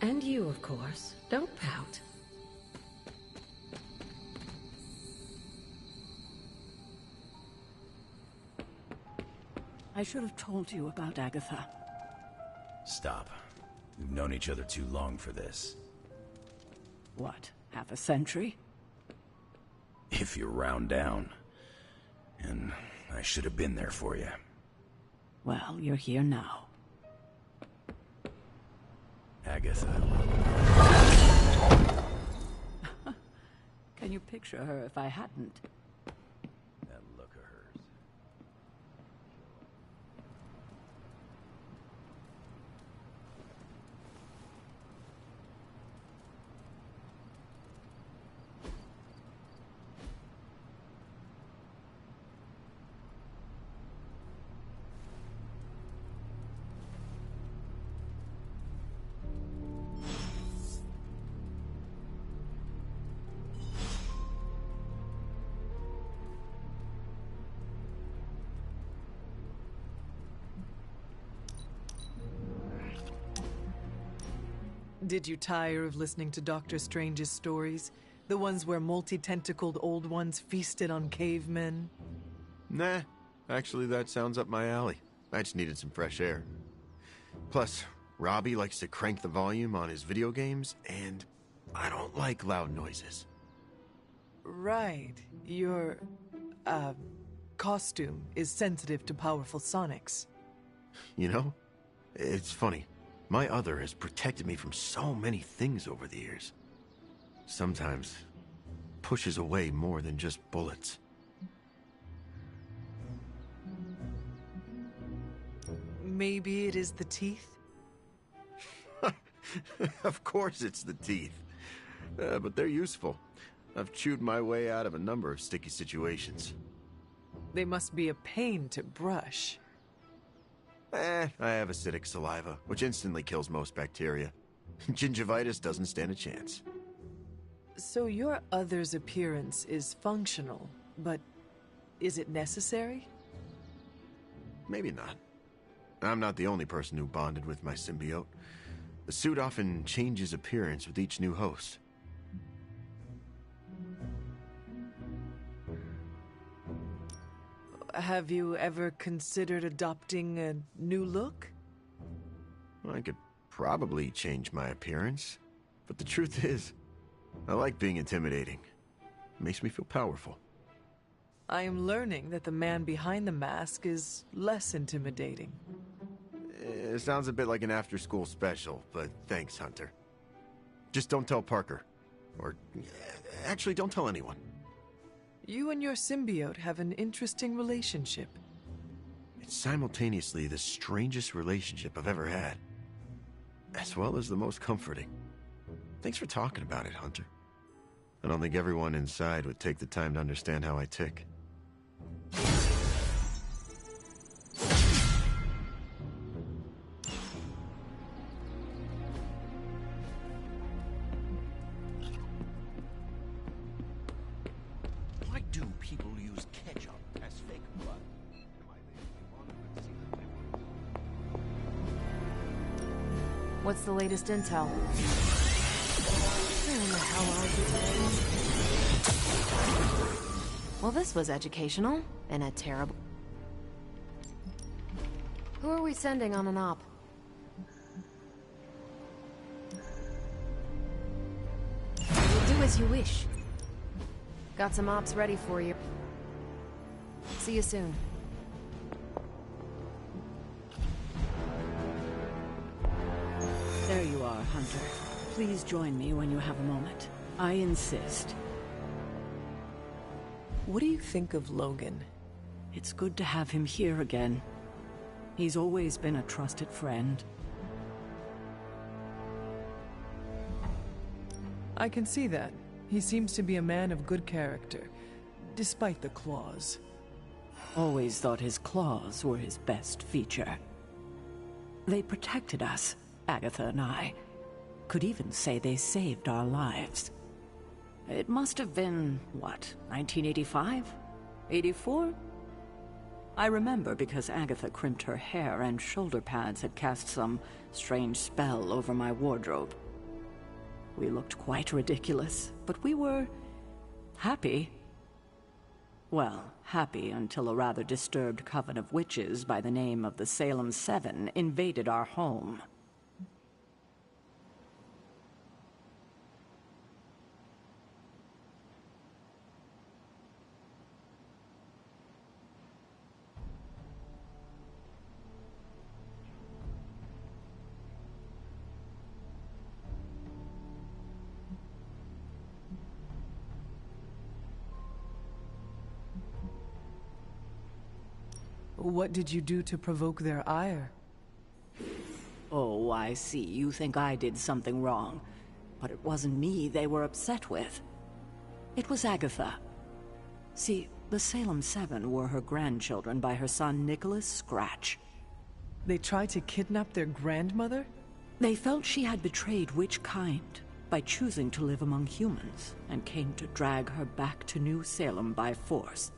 And you, of course. Don't pout. I should have told you about Agatha. Stop. We've known each other too long for this. What, half a century? If you round down. And I should have been there for you. Well, you're here now. Agatha. Can you picture her if I hadn't? That look of hers. Did you tire of listening to Doctor Strange's stories? The ones where multi-tentacled old ones feasted on cavemen? Nah, actually that sounds up my alley. I just needed some fresh air. Plus, Robbie likes to crank the volume on his video games, and I don't like loud noises. Right. Your, costume is sensitive to powerful sonics. You know, it's funny. My other has protected me from so many things over the years. Sometimes pushes away more than just bullets. Maybe it is the teeth? Of course it's the teeth. But they're useful. I've chewed my way out of a number of sticky situations. They must be a pain to brush. I have acidic saliva, which instantly kills most bacteria. Gingivitis doesn't stand a chance. So your other's appearance is functional, but is it necessary? Maybe not. I'm not the only person who bonded with my symbiote. The suit often changes appearance with each new host. Have you ever considered adopting a new look? I could probably change my appearance, but the truth is, I like being intimidating. It makes me feel powerful. I am learning that the man behind the mask is less intimidating. It sounds a bit like an after-school special, but thanks, Hunter. Just don't tell Parker. Or, actually, don't tell anyone. You and your symbiote have an interesting relationship. It's simultaneously the strangest relationship I've ever had, as well as the most comforting. Thanks for talking about it, Hunter. I don't think everyone inside would take the time to understand how I tick. Why do people use ketchup as fake blood? What's the latest intel? Where in the hell are you? Well, this was educational, in a terrible... Who are we sending on an op? You'll do as you wish. Got some ops ready for you. See you soon. There you are, Hunter. Please join me when you have a moment. I insist. What do you think of Logan? It's good to have him here again. He's always been a trusted friend. I can see that. He seems to be a man of good character, despite the claws. Always thought his claws were his best feature. They protected us, Agatha and I. Could even say they saved our lives. It must have been, what, 1985? 84? I remember because Agatha crimped her hair and shoulder pads had cast some strange spell over my wardrobe. We looked quite ridiculous, but we were happy. Well, happy until a rather disturbed coven of witches by the name of the Salem Seven invaded our home. What did you do to provoke their ire? Oh, I see. You think I did something wrong. But it wasn't me they were upset with. It was Agatha. See, the Salem Seven were her grandchildren by her son Nicholas Scratch. They tried to kidnap their grandmother? They felt she had betrayed which kind by choosing to live among humans, and came to drag her back to New Salem by force.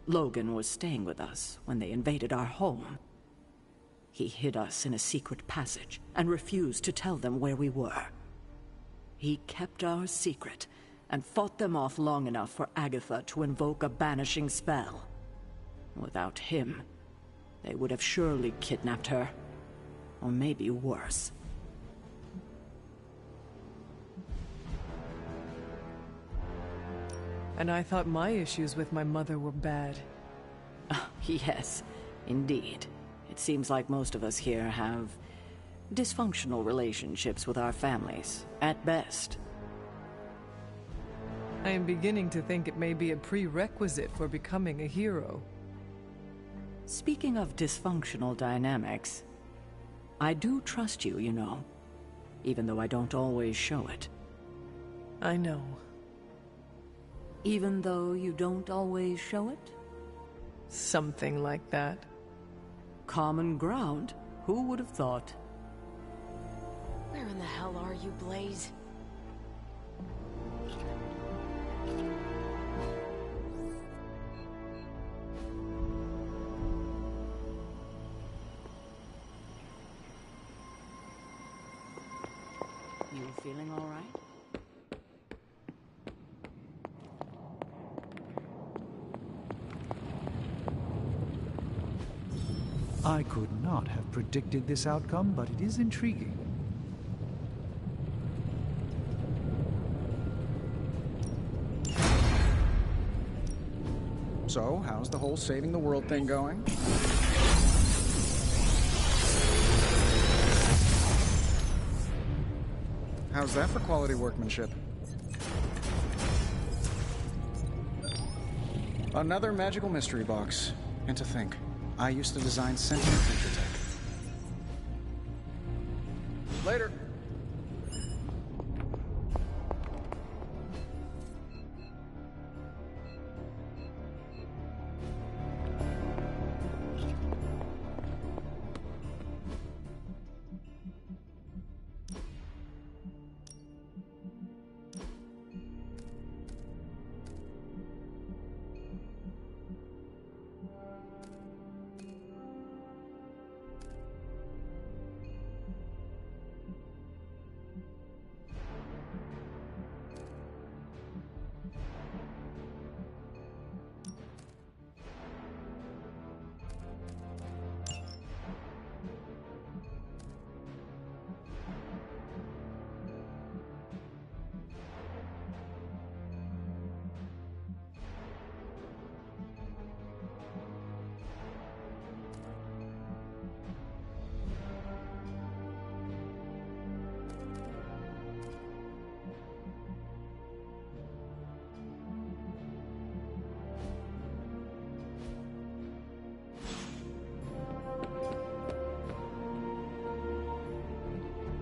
Logan was staying with us when they invaded our home. He hid us in a secret passage and refused to tell them where we were. He kept our secret and fought them off long enough for Agatha to invoke a banishing spell. Without him, they would have surely kidnapped her. Or maybe worse. And I thought my issues with my mother were bad. Yes, indeed. It seems like most of us here have dysfunctional relationships with our families, at best. I am beginning to think it may be a prerequisite for becoming a hero. Speaking of dysfunctional dynamics, I do trust you, you know, even though I don't always show it. I know. Even though you don't always show it? Something like that. Common ground. Who would have thought? Where in the hell are you, Blaze? You feeling all right? I could not have predicted this outcome, but it is intriguing. So, how's the whole saving the world thing going? How's that for quality workmanship? Another magical mystery box. And to think, I used to design sentient creature tech. Later.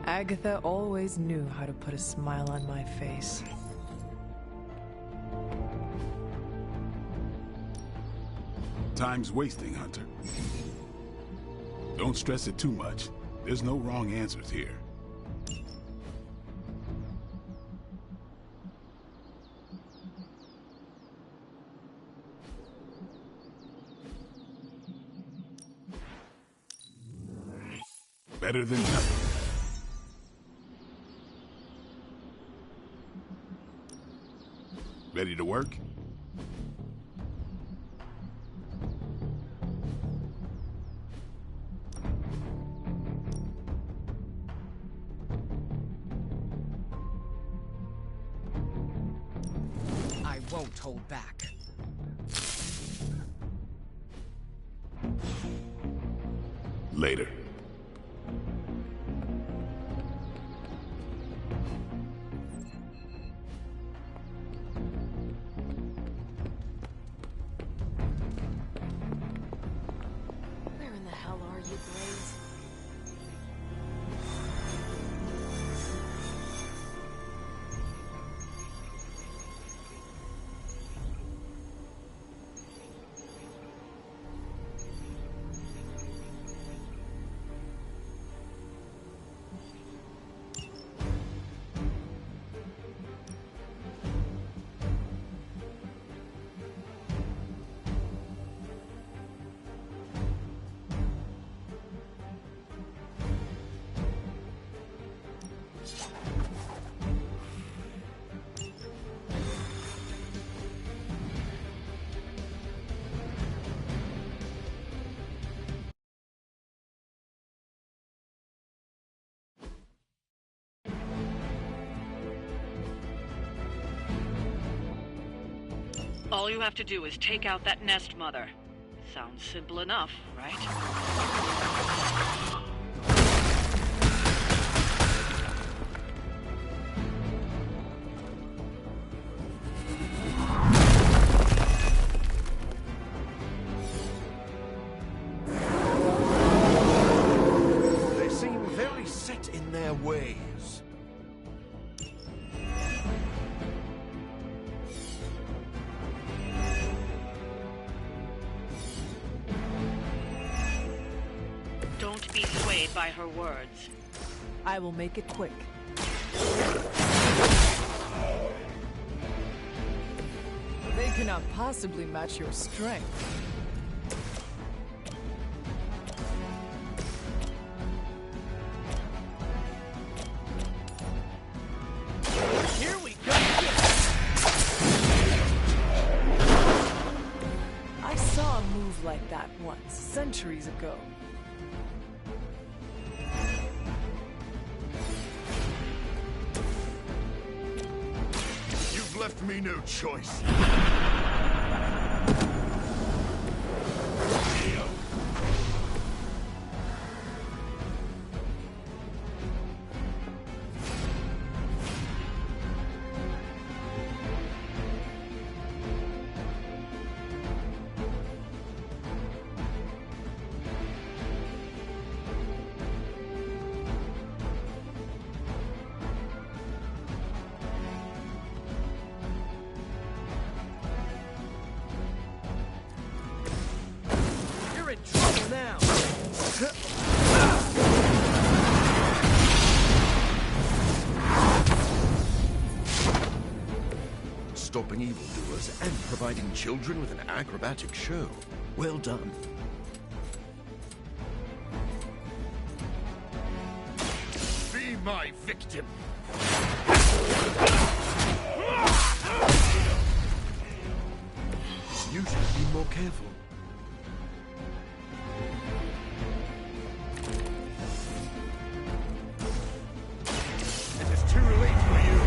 Agatha always knew how to put a smile on my face. Time's wasting, Hunter. Don't stress it too much. There's no wrong answers here. Better than nothing. Ready to work? I won't hold back. Later. Where in the hell are you, Blaze? All you have to do is take out that nest mother. Sounds simple enough, right? They seem very set in their ways. be swayed by her words. I will make it quick. They cannot possibly match your strength. Here we go! I saw a move like that once, centuries ago. You've left me no choice. You're in trouble now! Stopping evildoers and providing children with an acrobatic show. Well done. Be my victim. You should be more careful. It is too late for you.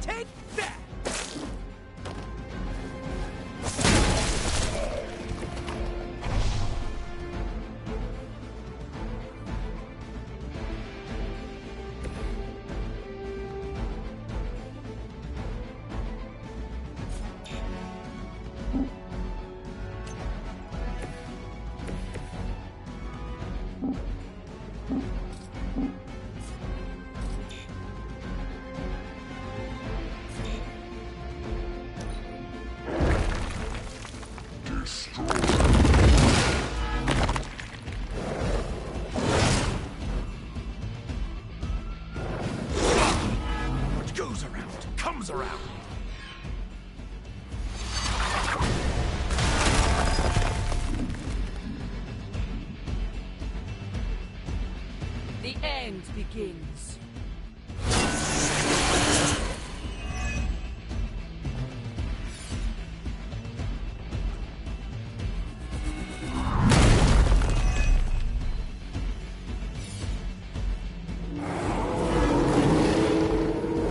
Take that! What goes around comes around. The end begins.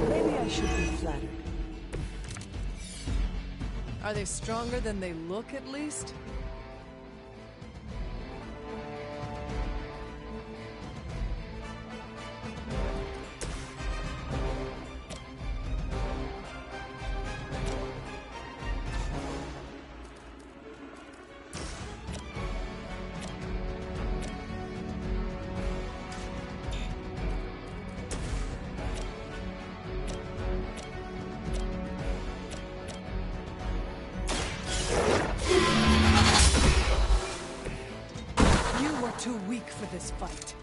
Maybe I should be flattered. Are they stronger than they look, at least? You are too weak for this fight.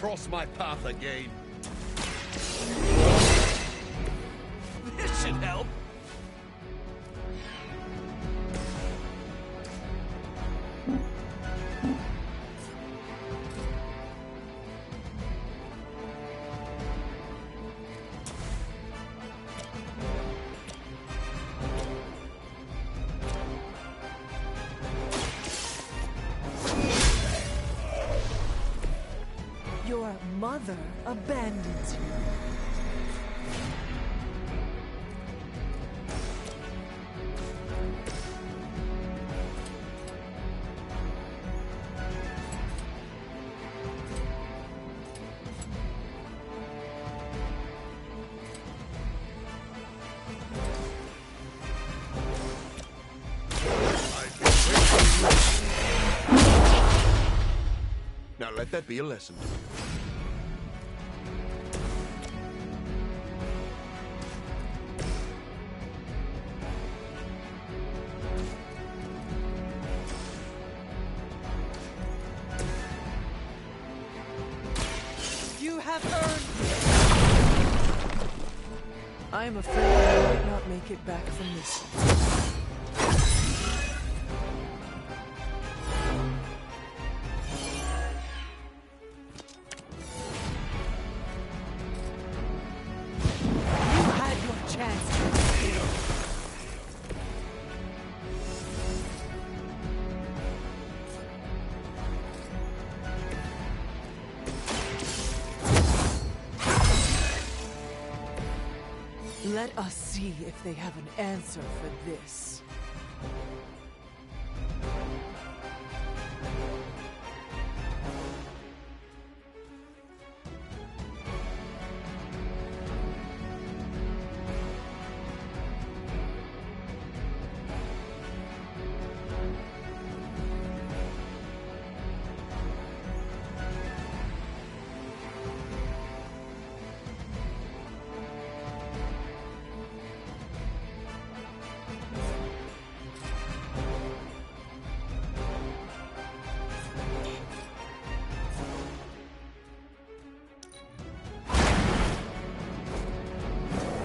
cross my path again. This should help. Your mother abandons you. Now let that be a lesson. You have earned it. I am afraid I might not make it back from this one. You had your chance to escape. Let us see if they have an answer for this.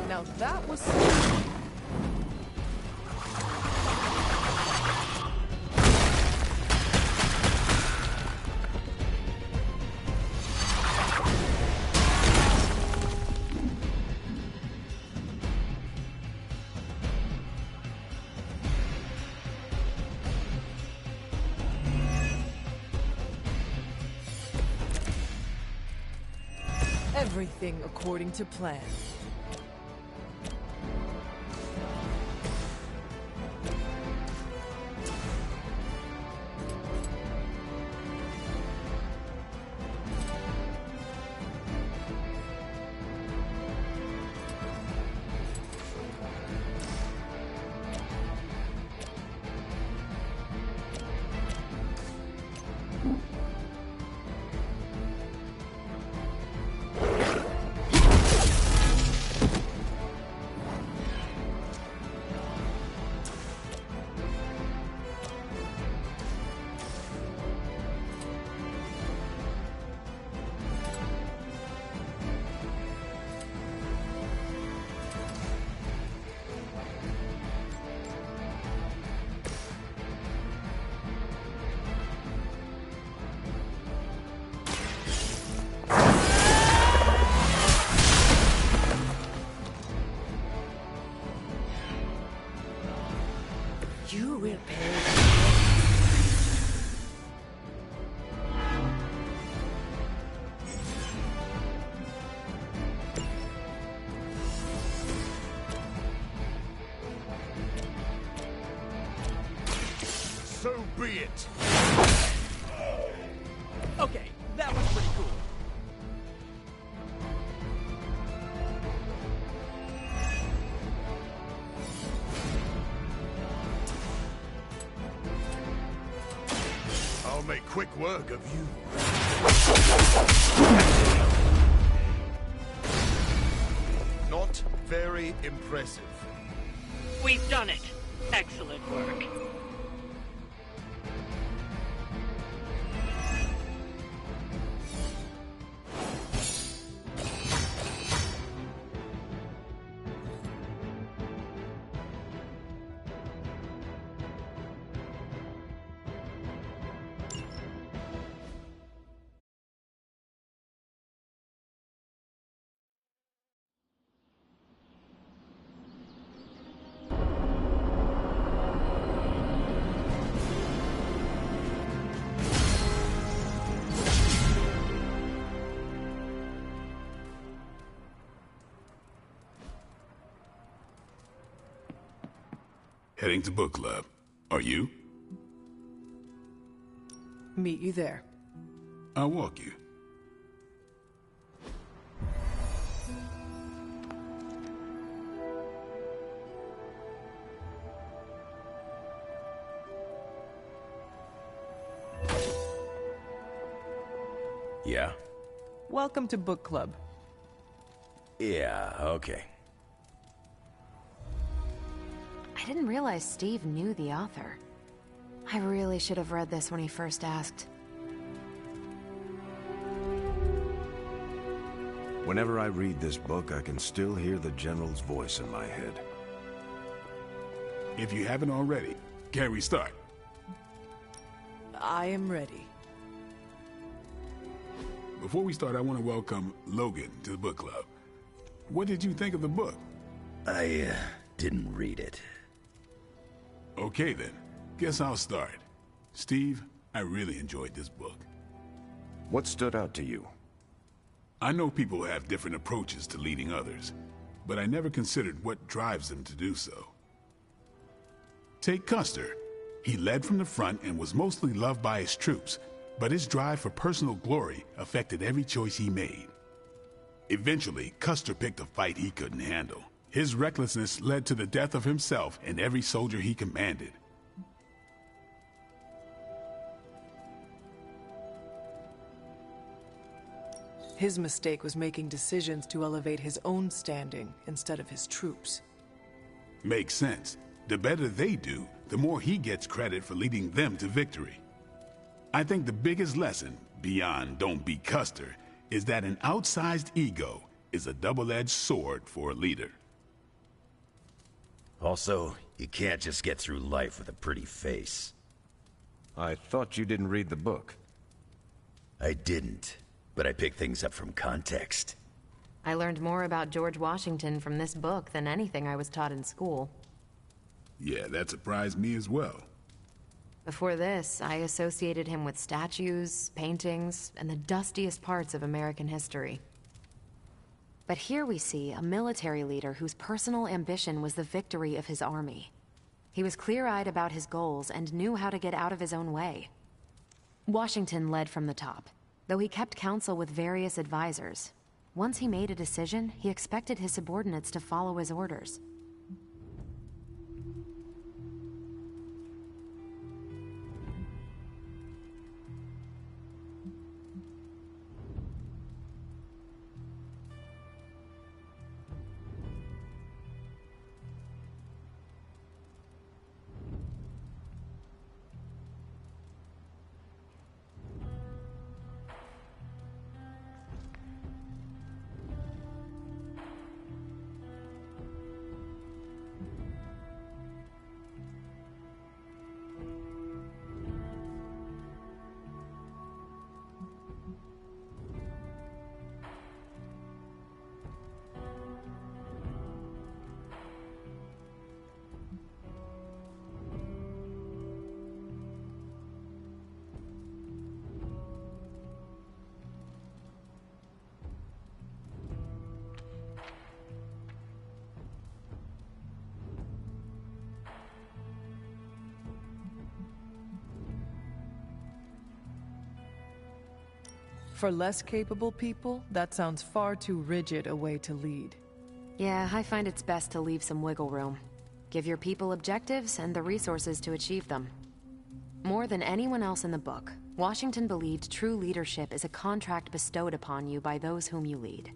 Now that was... Everything according to plan. You will pay. So be it. Okay, that was pretty cool. I'll make quick work of you. Not very impressive. We've done it. Excellent work. heading to book club. Are you? Meet you there. I'll walk you. Yeah? Welcome to book club. Yeah, okay. I didn't realize Steve knew the author. I really should have read this when he first asked. Whenever I read this book, I can still hear the General's voice in my head. If you haven't already, can we start? I am ready. Before we start, I want to welcome Logan to the book club. What did you think of the book? I didn't read it. Okay then, guess I'll start. Steve, I really enjoyed this book. What stood out to you? I know people have different approaches to leading others, but I never considered what drives them to do so. Take Custer. He led from the front and was mostly loved by his troops, but his drive for personal glory affected every choice he made. Eventually, Custer picked a fight he couldn't handle. His recklessness led to the death of himself and every soldier he commanded. His mistake was making decisions to elevate his own standing instead of his troops. Makes sense. The better they do, the more he gets credit for leading them to victory. I think the biggest lesson, beyond don't be Custer, is that an outsized ego is a double-edged sword for a leader. Also, you can't just get through life with a pretty face. I thought you didn't read the book. I didn't, but I picked things up from context. I learned more about George Washington from this book than anything I was taught in school. Yeah, that surprised me as well. Before this, I associated him with statues, paintings, and the dustiest parts of American history. But here we see a military leader whose personal ambition was the victory of his army. He was clear-eyed about his goals and knew how to get out of his own way. Washington led from the top, though he kept counsel with various advisors. Once he made a decision, he expected his subordinates to follow his orders. For less capable people, that sounds far too rigid a way to lead. Yeah, I find it's best to leave some wiggle room. Give your people objectives and the resources to achieve them. More than anyone else in the book, Washington believed true leadership is a contract bestowed upon you by those whom you lead.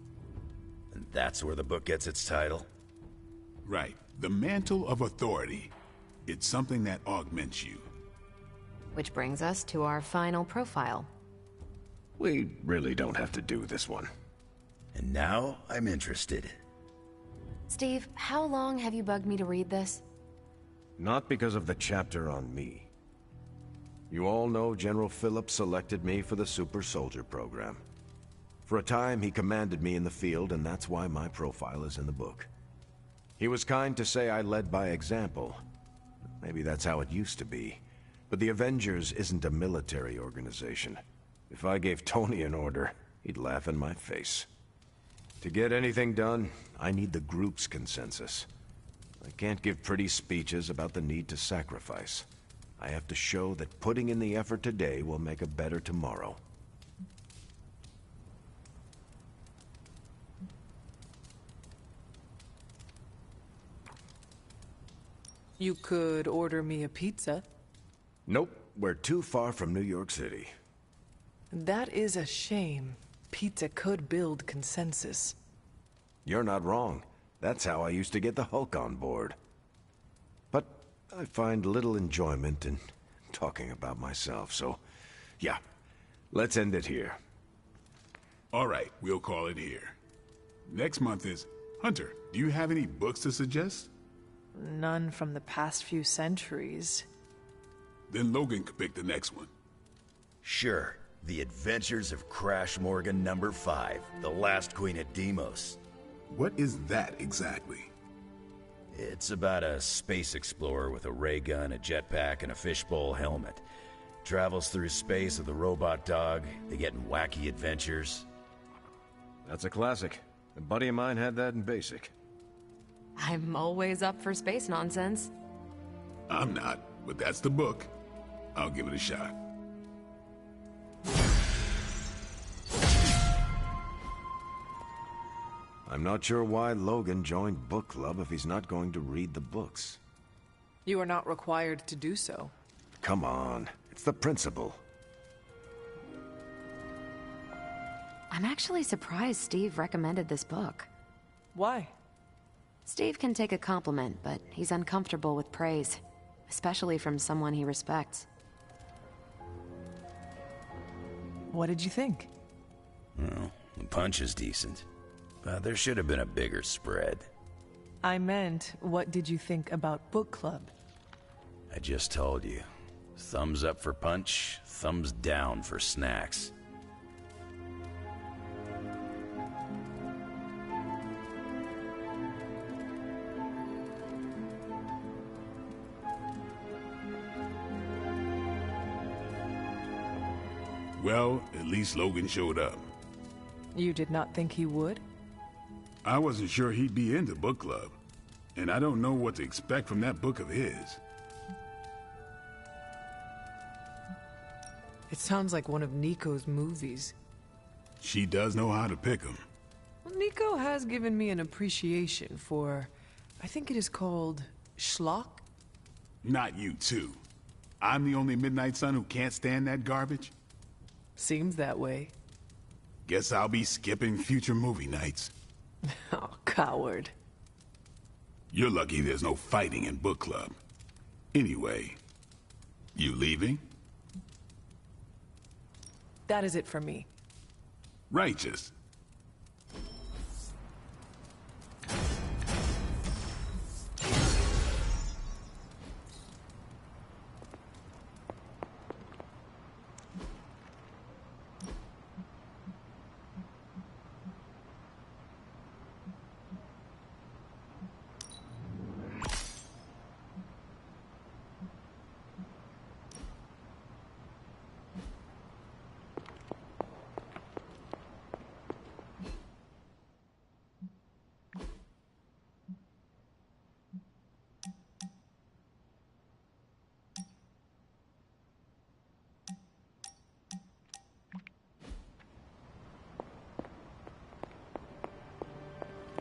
And that's where the book gets its title? Right. The mantle of authority. It's something that augments you. Which brings us to our final profile. We really don't have to do this one. And now, I'm interested. Steve, how long have you bugged me to read this? Not because of the chapter on me. You all know General Phillips selected me for the Super Soldier program. For a time, he commanded me in the field, and that's why my profile is in the book. He was kind to say I led by example. Maybe that's how it used to be. But the Avengers isn't a military organization. If I gave Tony an order, he'd laugh in my face. To get anything done, I need the group's consensus. I can't give pretty speeches about the need to sacrifice. I have to show that putting in the effort today will make a better tomorrow. You could order me a pizza. Nope, we're too far from New York City. That is a shame. Pizza could build consensus. You're not wrong. That's how I used to get the Hulk on board. But I find little enjoyment in talking about myself, so yeah, let's end it here. All right, we'll call it here. Next month is... Hunter, do you have any books to suggest? None from the past few centuries. Then Logan could pick the next one. Sure. The Adventures of Crash Morgan #5, The Last Queen of Deimos. What is that exactly? It's about a space explorer with a ray gun, a jetpack, and a fishbowl helmet. Travels through space with a robot dog. They get in wacky adventures. That's a classic. A buddy of mine had that in basic. I'm always up for space nonsense. I'm not, but that's the book. I'll give it a shot. I'm not sure why Logan joined book club if he's not going to read the books. You are not required to do so. Come on, it's the principle. I'm actually surprised Steve recommended this book. Why? Steve can take a compliment, but he's uncomfortable with praise, especially from someone he respects. What did you think? Well, the punch is decent. But there should have been a bigger spread. I meant, what did you think about book club? I just told you. Thumbs up for punch, thumbs down for snacks. Well, at least Logan showed up. You did not think he would? I wasn't sure he'd be into book club, and I don't know what to expect from that book of his. It sounds like one of Nico's movies. She does know how to pick 'em. Well, Nico has given me an appreciation for, I think it is called schlock? Not you, too. I'm the only Midnight Sun who can't stand that garbage? Seems that way. Guess I'll be skipping future movie nights. Oh, coward. You're lucky there's no fighting in book club. Anyway, you leaving? That is it for me. Righteous.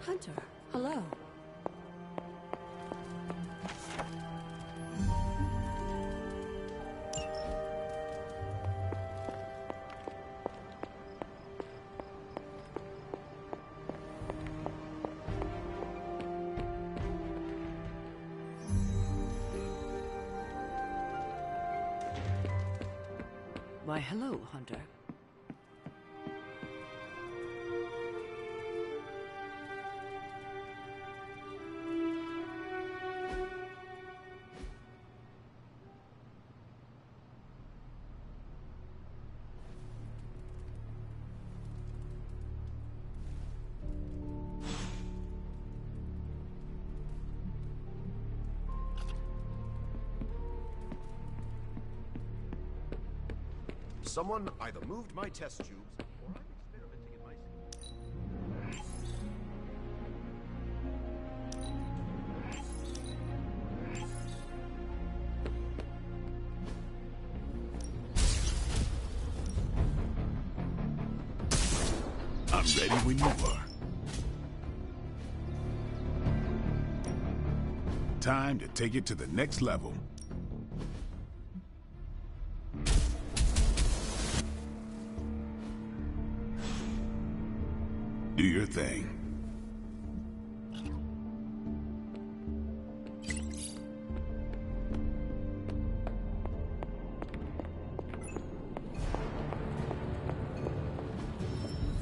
Hunter, hello. Why, hello, Hunter. Someone either moved my test tubes, or I'm experimenting in my... I'm ready when you are. Time to take it to the next level. Do your thing.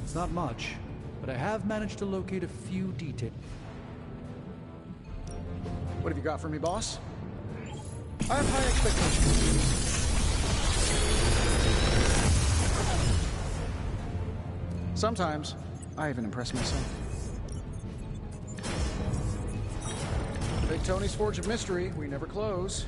It's not much, but I have managed to locate a few details. What have you got for me, boss? I have high expectations. Sometimes, I even impress myself. Big Tony's Forge of Mystery, we never close.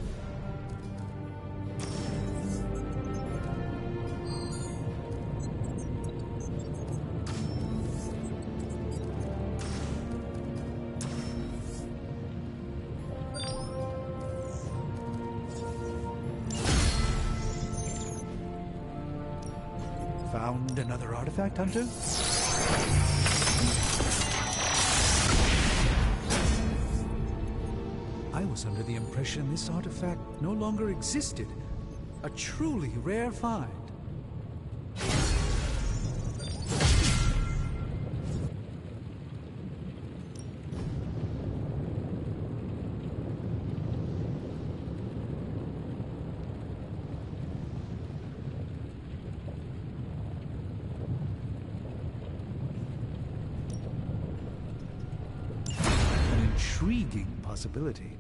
Found another artifact, Hunter? I was under the impression this artifact no longer existed. A truly rare find. An intriguing possibility.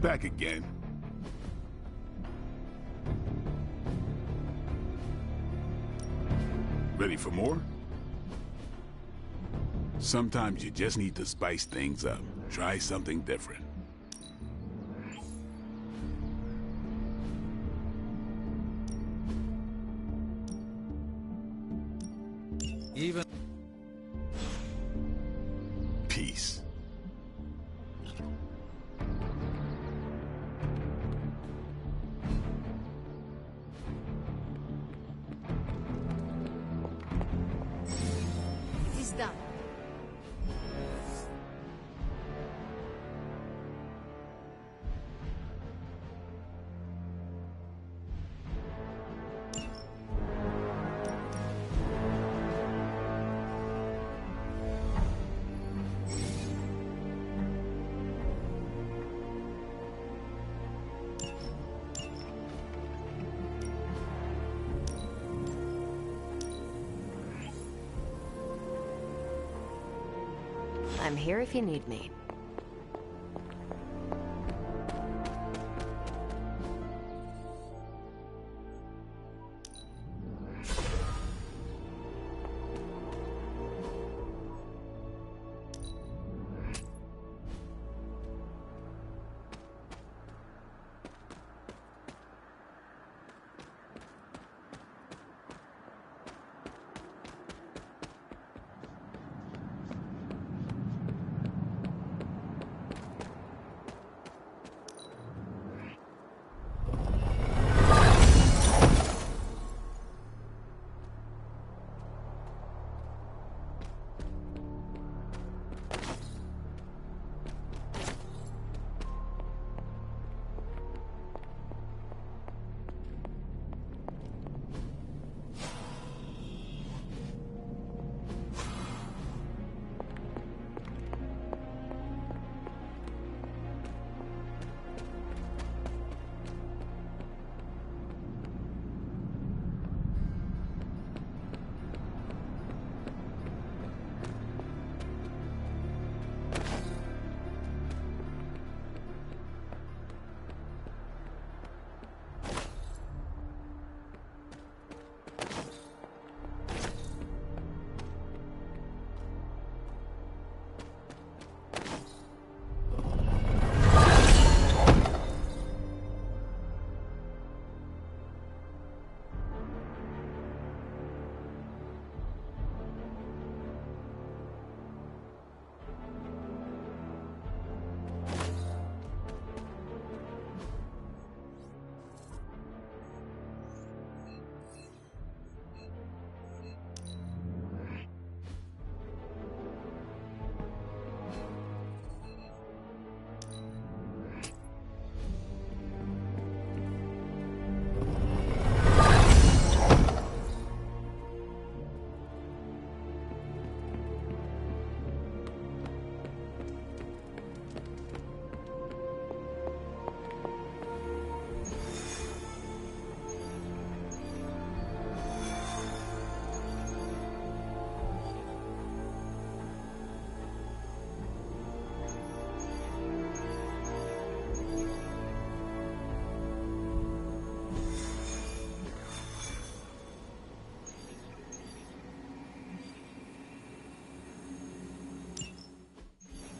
Back again. Ready for more? Sometimes you just need to spice things up. Try something different. Even peace. He's done. I'm here if you need me.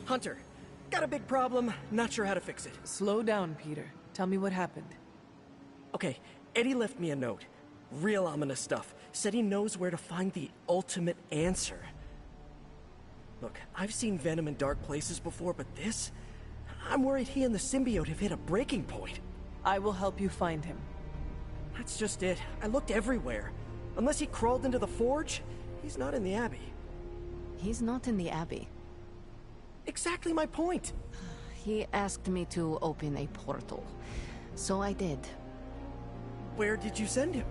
Hunter, got a big problem, not sure how to fix it. Slow down, Peter. Tell me what happened. Okay, Eddie left me a note. Real ominous stuff. Said he knows where to find the ultimate answer. Look, I've seen Venom in dark places before, but this? I'm worried he and the symbiote have hit a breaking point. I will help you find him. That's just it. I looked everywhere. Unless he crawled into the forge, he's not in the Abbey. He's not in the Abbey. Exactly my point. He asked me to open a portal, so I did. Where did you send him?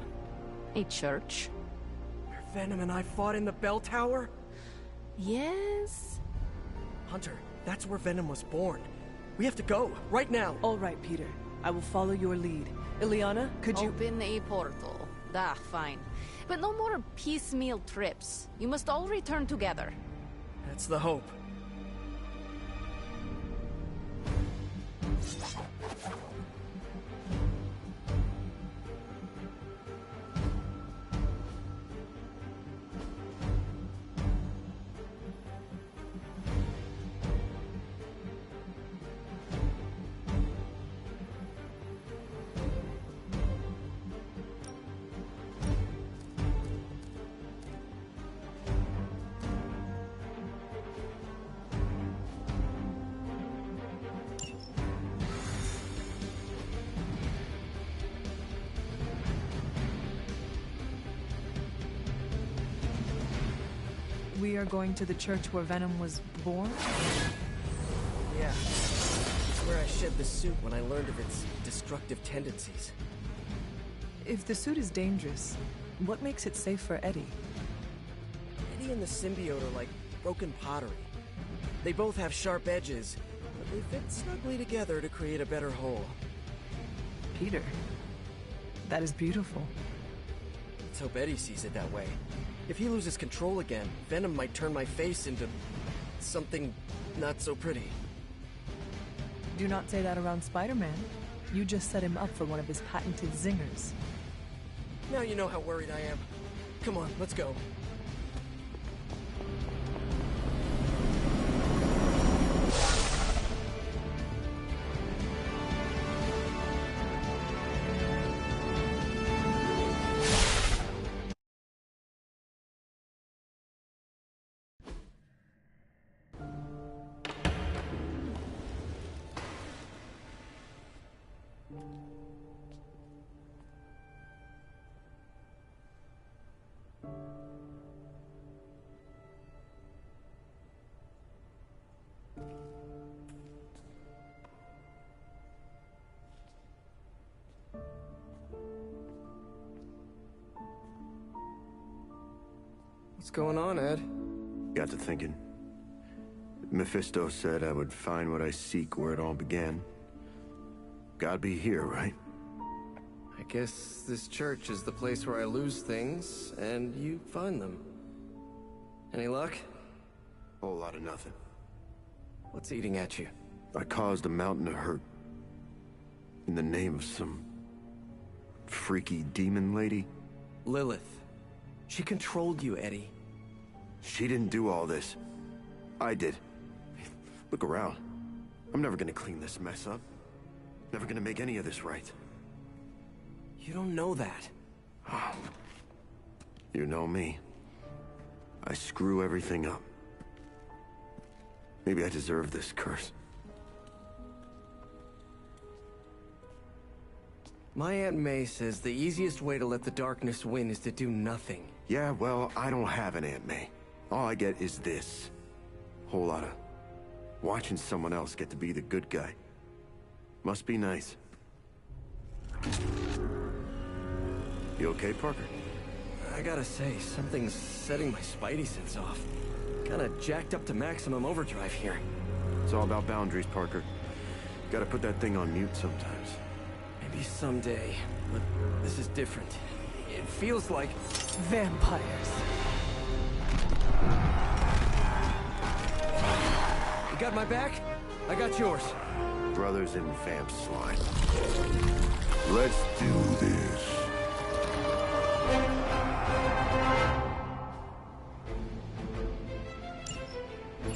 A church. Where Venom and I fought in the bell tower? Yes? Hunter, that's where Venom was born. We have to go, right now. All right, Peter. I will follow your lead. Ileana, could you... Open a portal. Ah, fine. But no more piecemeal trips. You must all return together. That's the hope. We are going to the church where Venom was born? Yeah. It's where I shed the suit when I learned of its destructive tendencies. If the suit is dangerous, what makes it safe for Eddie? Eddie and the symbiote are like broken pottery. They both have sharp edges, but they fit snugly together to create a better whole. Peter, that is beautiful. Let's hope Eddie sees it that way. If he loses control again, Venom might turn my face into something not so pretty. Do not say that around Spider-Man. You just set him up for one of his patented zingers. Now you know how worried I am. Come on, let's go. What's going on, Ed? Got to thinking. Mephisto said I would find what I seek where it all began. Gotta be here, right? I guess this church is the place where I lose things, and you find them. Any luck? Whole lot of nothing. What's eating at you? I caused a mountain of hurt. In the name of some... freaky demon lady? Lilith. She controlled you, Eddie. She didn't do all this. I did. Look around. I'm never gonna clean this mess up. Never gonna make any of this right. You don't know that. You know me. I screw everything up. Maybe I deserve this curse. My Aunt May says the easiest way to let the darkness win is to do nothing. Yeah, well, I don't have an Aunt May. All I get is this. Whole lot of watching someone else get to be the good guy. Must be nice. You okay, Parker? I gotta say, something's setting my spidey sense off. Kinda jacked up to maximum overdrive here. It's all about boundaries, Parker. Gotta put that thing on mute sometimes. Maybe someday, but this is different. It feels like... vampires. You got my back? I got yours. Brothers in vamp slime. Let's do this.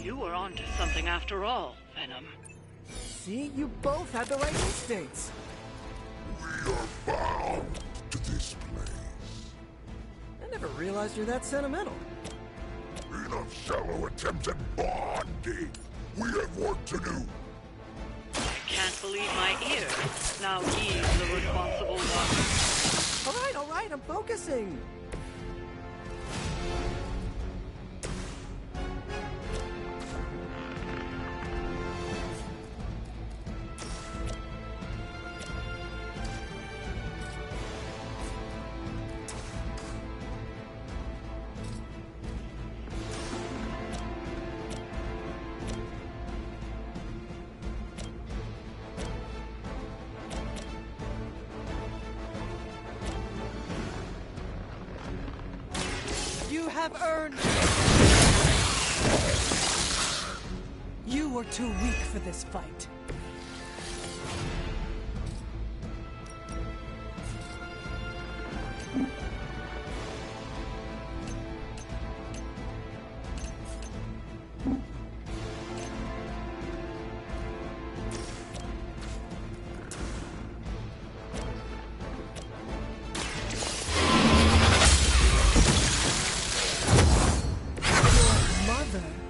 You were onto something after all, Venom. See, you both had the right instincts. We are bound to this place. I never realized you're that sentimental. Enough shallow attempts at bonding. We have work to do. I can't believe my ears. Now he's the responsible one. All right, I'm focusing. You have earned... You were too weak for this fight.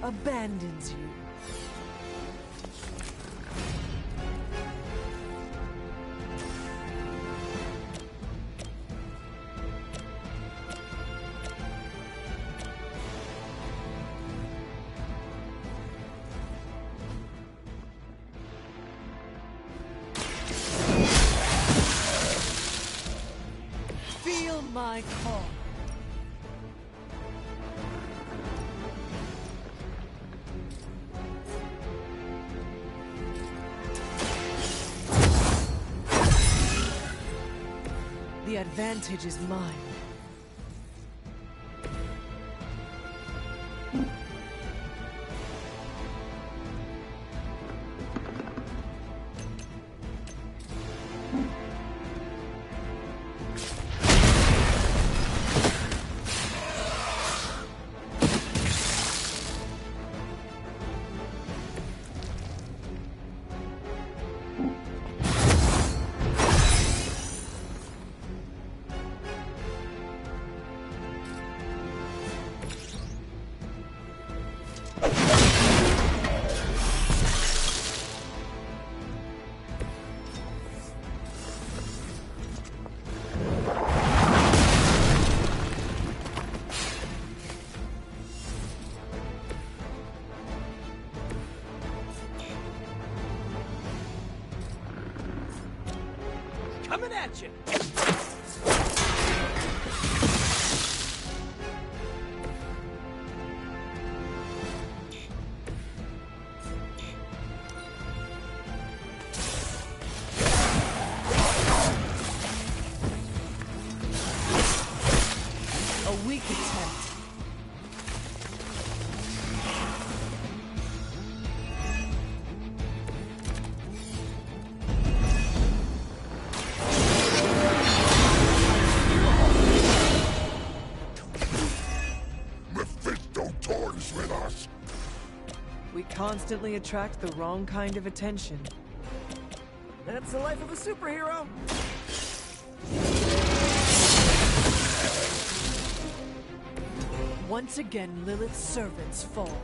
Abandons you. Feel my call. The advantage is mine. Coming at you! A weak attempt. We constantly attract the wrong kind of attention. That's the life of a superhero. Once again, Lilith's servants fall.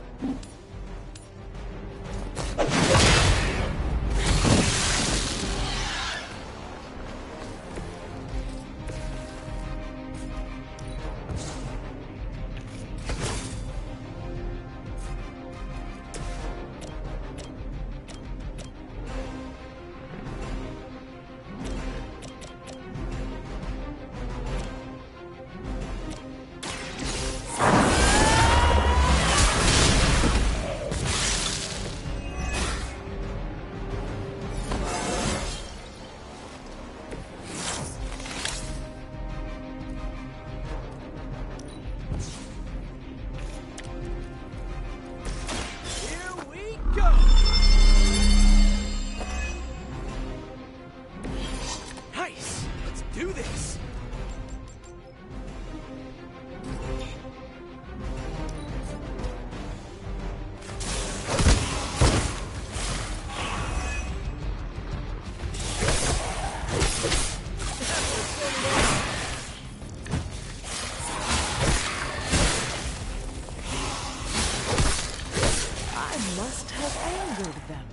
I must have angered them.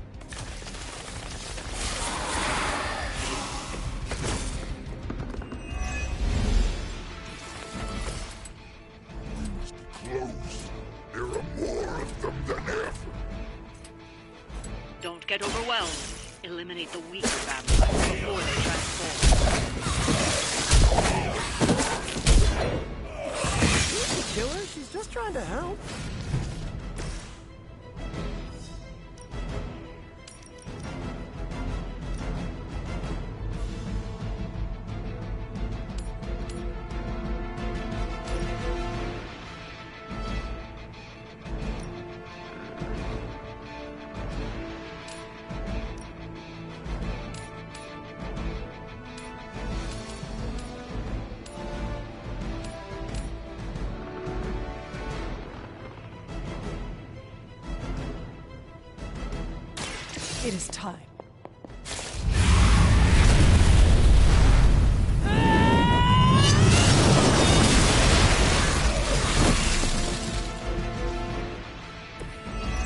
Close. There are more of them than ever. Don't get overwhelmed. Eliminate the weaker vampires before they transform. Kill her? She's just trying to help. It is time.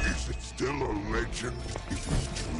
Is it still a legend if it's true?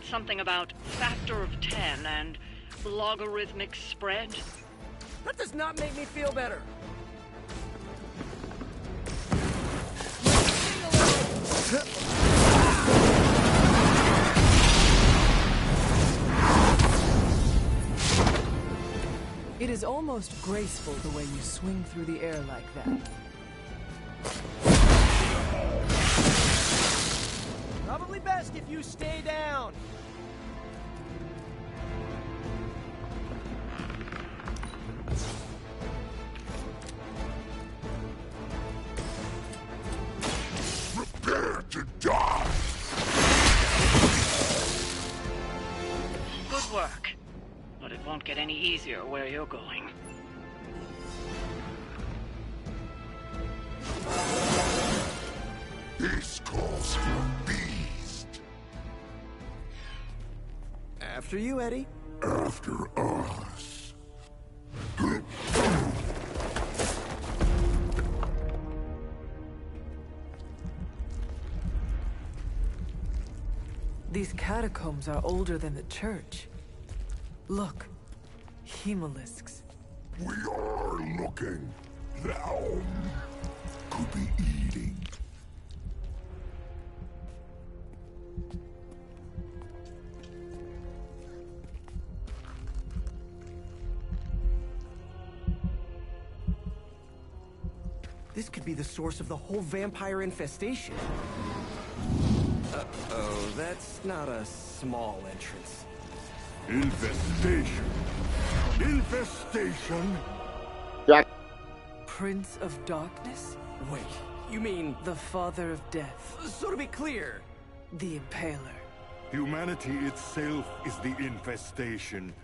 Something about factor of 10 and logarithmic spread. That does not make me feel better. It is almost graceful the way you swing through the air like that. Probably best if you stay down. Prepare to die! Good work. But it won't get any easier where you're going. This calls for beast. After you, Eddie. After us. These catacombs are older than the church. Look, hemolisks. We are looking. Now could be eating. This could be the source of the whole vampire infestation. Uh-oh, that's not a small entrance. Infestation. Infestation. Prince of Darkness? Wait, you mean... The Father of Death. So to be clear... The Impaler. Humanity itself is the infestation.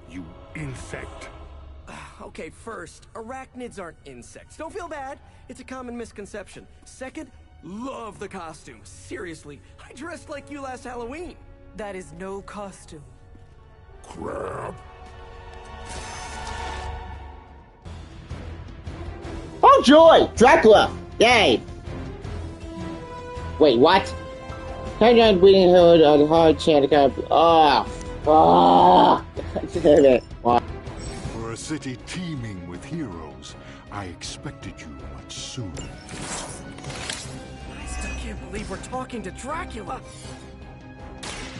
You insect. Okay, first, arachnids aren't insects. Don't feel bad. It's a common misconception. Second, love the costume. Seriously, I dressed like you last Halloween. That is no costume. Crab. Oh joy! Dracula! Yay! Wait, what? Turn on Bleeding Hood on hard chant. Oh, Oh, damn it. Why? For a city teeming with heroes, I expected you much sooner. I still can't believe we're talking to Dracula.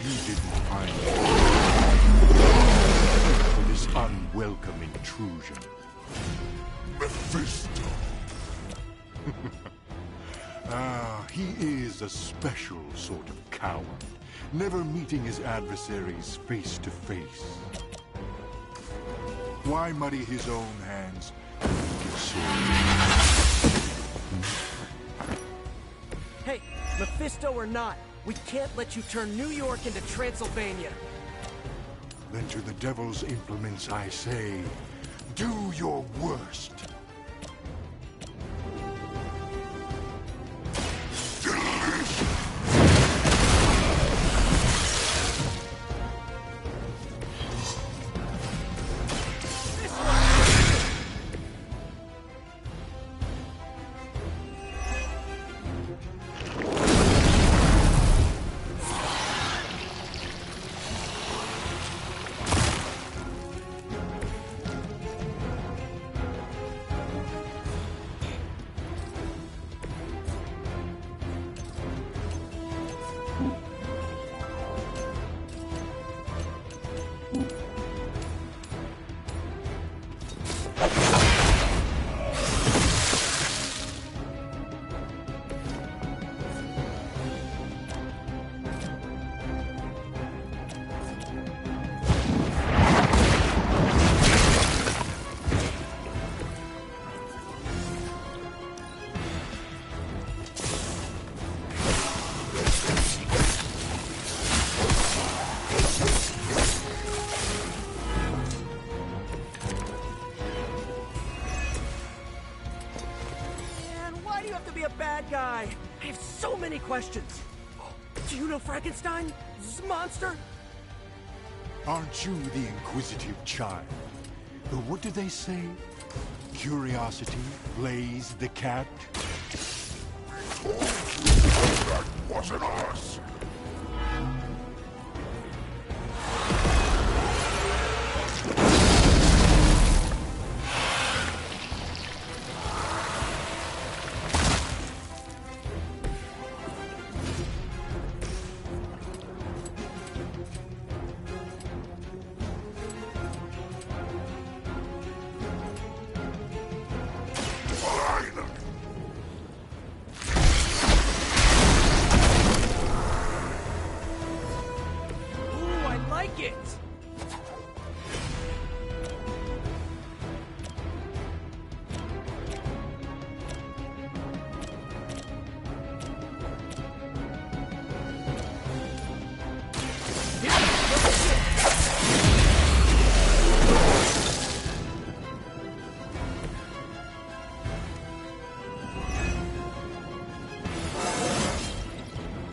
You didn't find me for this unwelcome intrusion. Mephisto! He is a special sort of coward, never meeting his adversaries face to face. Why muddy his own hands with a wicked sword? Hey, Mephisto or not, we can't let you turn New York into Transylvania. Then to the devil's implements I say, do your worst. Guy, I have so many questions. Do you know Frankenstein? This monster? Aren't you the inquisitive child? What did they say? Curiosity lays the cat? We told you that wasn't us!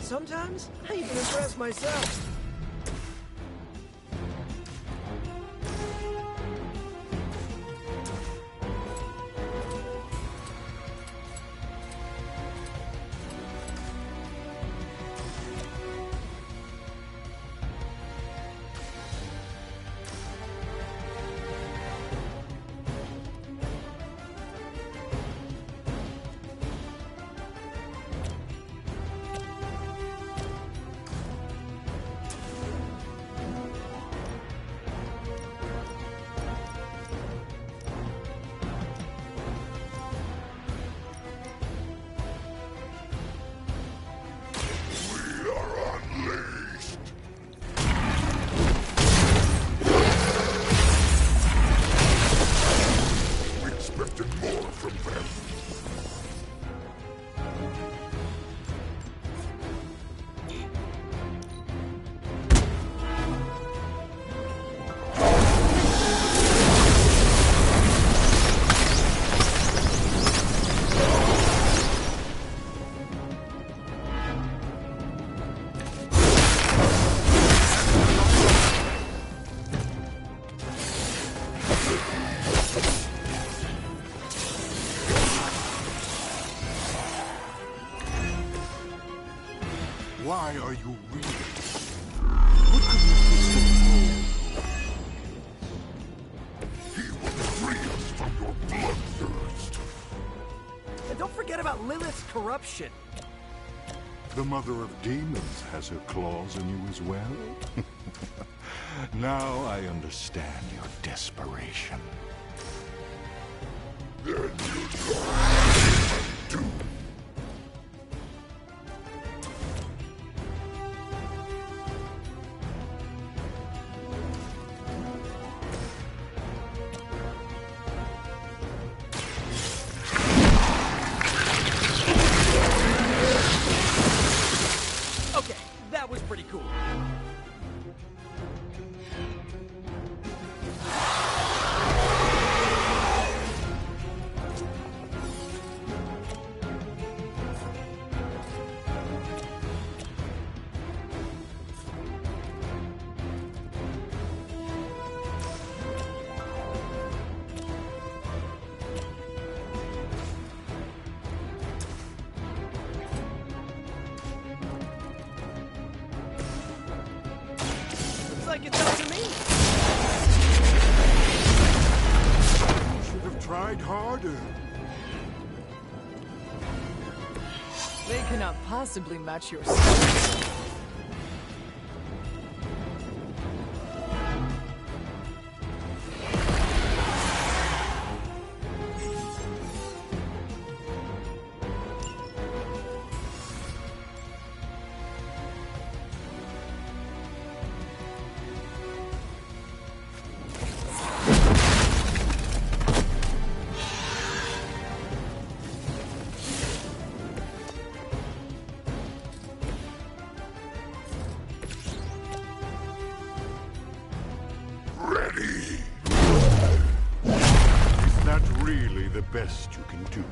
Sometimes I even impress myself. Why are you reading? What could Mephisto know corruption. The Mother of Demons has her claws in you as well. Now I understand your desperation. Okay, that was pretty cool. Looks like it's up to me. You should have tried harder. They cannot possibly match your skill. Ready! Is that really the best you can do?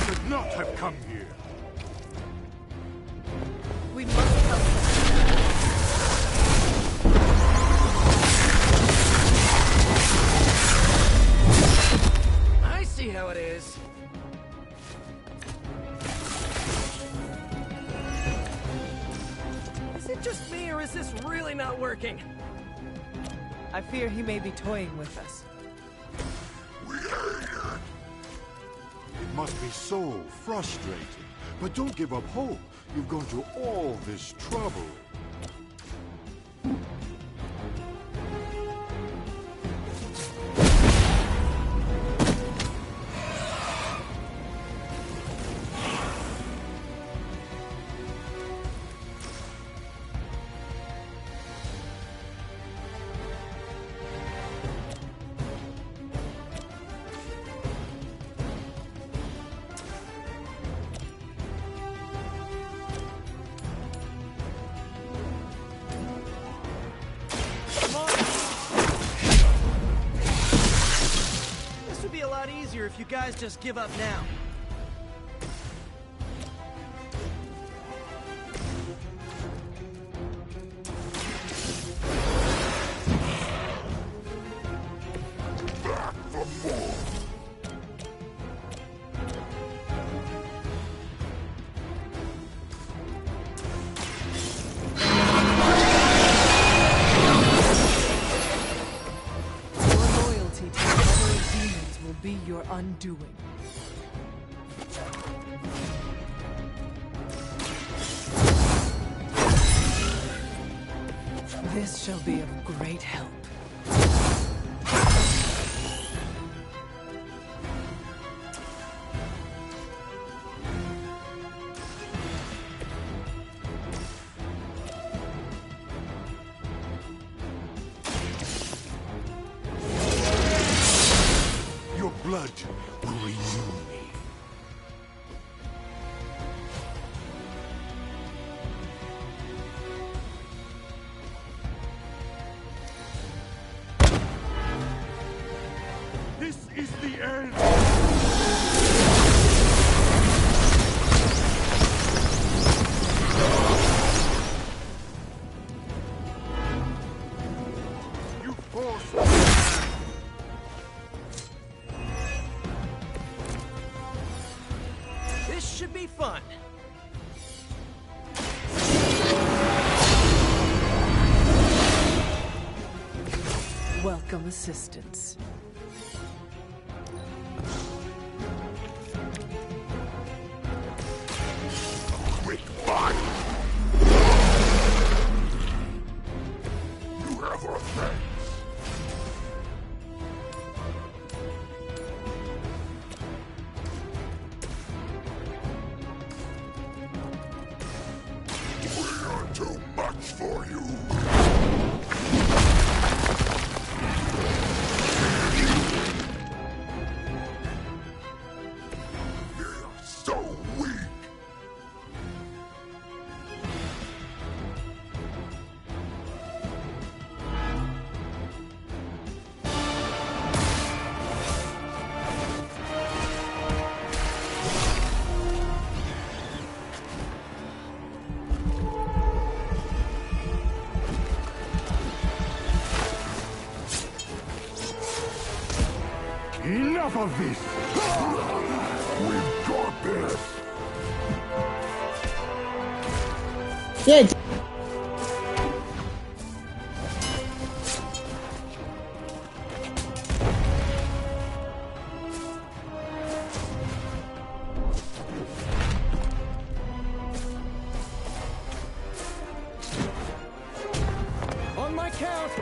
Should not have come here. We must help them. I see how it is. Is it just me, or is this really not working? I fear he may be toying with us. It must be so frustrating. But don't give up hope. You've gone to all this trouble. This would be a lot easier if you guys just give up now. Back for more. Your loyalty to the Mother of Demons will be your undoing. This shall be of great help. Your blood will renew me. This is the end! You forced me. some assistance. Quick fight! You have our thanks. We are too much for you. So weak. Enough of this! We've got this! Yeah. On my count!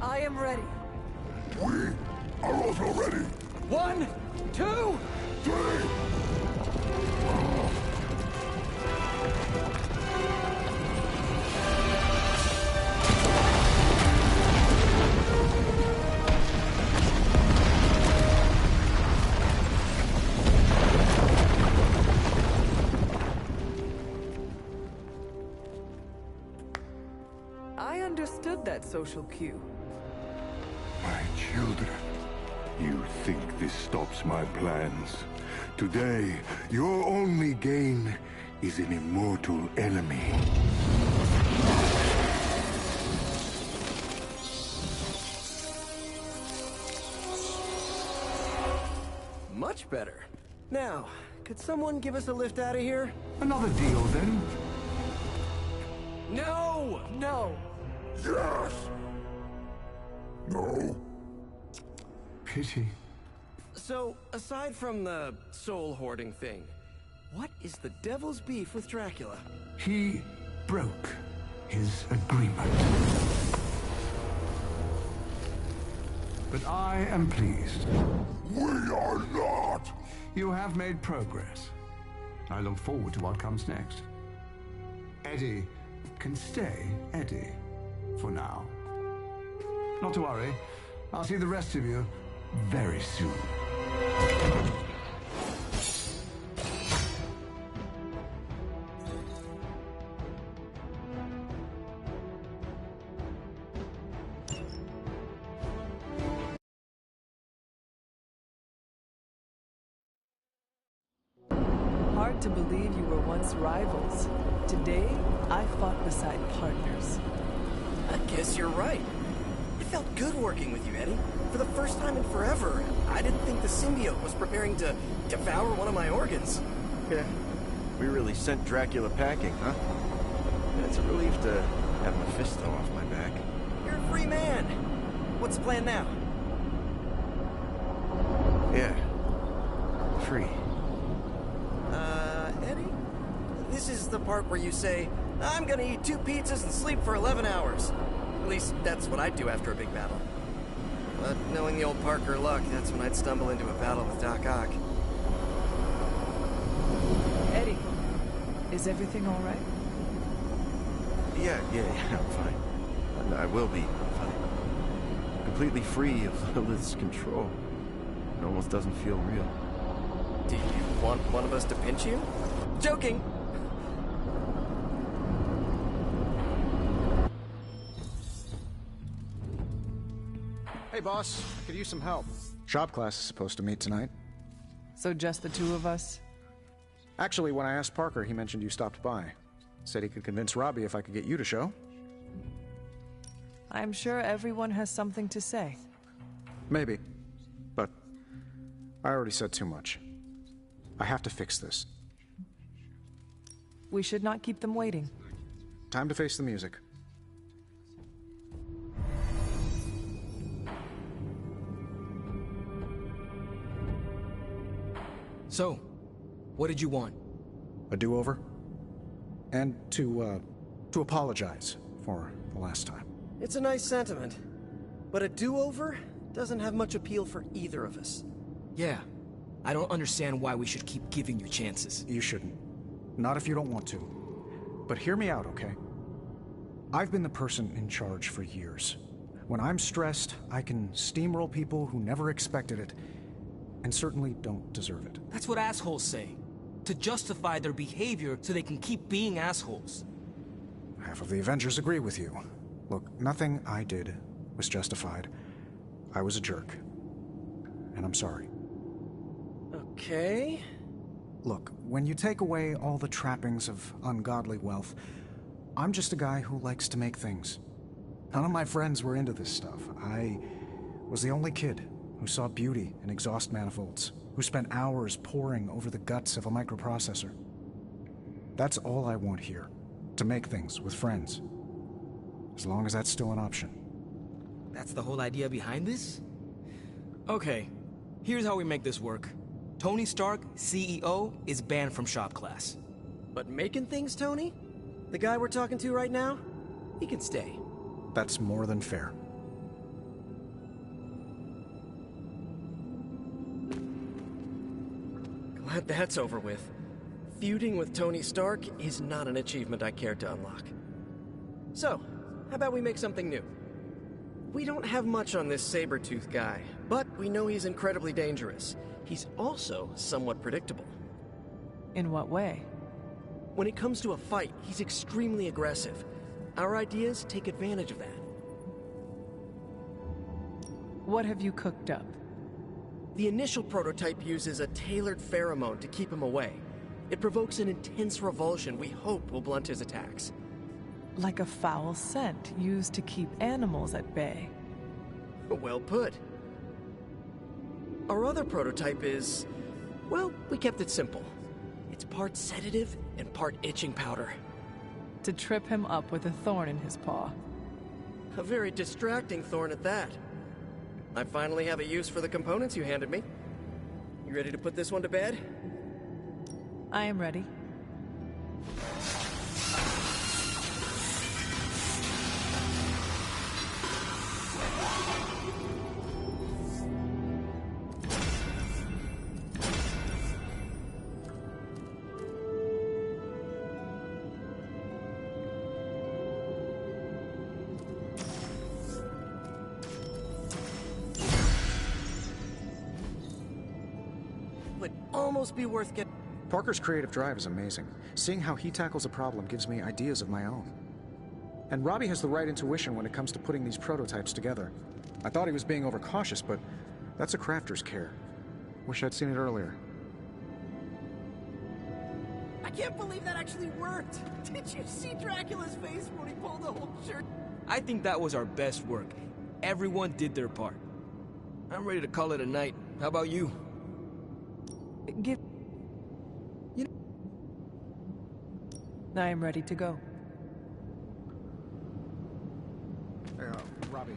I am ready. We are also ready. 1, 2, 3! I understood that social cue. My children, you think this stops my plans? Today, your only gain is an immortal enemy. Much better. Now, could someone give us a lift out of here? Another deal, then? No! No. Yes! No? Pity. So, aside from the soul hoarding thing, what is the devil's beef with Dracula? He broke his agreement. But I am pleased. We are not! You have made progress. I look forward to what comes next. Eddie can stay Eddie for now. Not to worry. I'll see the rest of you very soon. Hard to believe you were once rivals. Today, I fought beside partners. I guess you're right. It felt good working with you, Eddie. For the first time in forever, I didn't think the symbiote was preparing to devour one of my organs. Yeah, we really sent Dracula packing, huh? It's a relief to have Mephisto off my back. You're a free man. What's the plan now? Yeah, free. Eddie? This is the part where you say, I'm gonna eat 2 pizzas and sleep for 11 hours. At least, that's what I'd do after a big battle. But knowing the old Parker luck, that's when I'd stumble into a battle with Doc Ock. Eddie, is everything all right? Yeah, I'm fine. And I will be fine. Completely free of Lilith's control. It almost doesn't feel real. Do you want one of us to pinch you? Joking! Hey, boss. I could use some help. Shop class is supposed to meet tonight. So just the two of us? Actually, when I asked Parker, he mentioned you stopped by. Said he could convince Robbie if I could get you to show. I'm sure everyone has something to say. Maybe. But I already said too much. I have to fix this. We should not keep them waiting. time to face the music. So, what did you want? A do-over? And to apologize for the last time. It's a nice sentiment. But a do-over doesn't have much appeal for either of us. Yeah. I don't understand why we should keep giving you chances. You shouldn't. Not if you don't want to. But hear me out, okay? I've been the person in charge for years. When I'm stressed, I can steamroll people who never expected it, and certainly don't deserve it. That's what assholes say. To justify their behavior so they can keep being assholes. Half of the Avengers agree with you. Look, nothing I did was justified. I was a jerk. And I'm sorry. Okay. Look, when you take away all the trappings of ungodly wealth, I'm just a guy who likes to make things. None of my friends were into this stuff. I was the only kid who saw beauty in exhaust manifolds, who spent hours poring over the guts of a microprocessor. That's all I want here, to make things with friends. As long as that's still an option. That's the whole idea behind this? Okay, here's how we make this work. Tony Stark, CEO, is banned from shop class. But making things, Tony? The guy we're talking to right now? He can stay. That's more than fair. Glad that's over with. Feuding with Tony Stark is not an achievement I care to unlock. So, how about we make something new? We don't have much on this Sabretooth guy, but we know he's incredibly dangerous. He's also somewhat predictable. In what way? When it comes to a fight, he's extremely aggressive. Our ideas take advantage of that. What have you cooked up? The initial prototype uses a tailored pheromone to keep him away. It provokes an intense revulsion we hope will blunt his attacks. Like a foul scent used to keep animals at bay. Well put. Our other prototype is... well, we kept it simple. It's part sedative and part itching powder. To trip him up with a thorn in his paw. A very distracting thorn at that. I finally have a use for the components you handed me. You ready to put this one to bed? I am ready. Would almost be worth getting... Parker's creative drive is amazing. Seeing how he tackles a problem gives me ideas of my own. And Robbie has the right intuition when it comes to putting these prototypes together. I thought he was being overcautious, but that's a crafter's care. Wish I'd seen it earlier. I can't believe that actually worked! Did you see Dracula's face when he pulled the whole shirt? I think that was our best work. Everyone did their part. I'm ready to call it a night. How about you? I am ready to go. Robbie.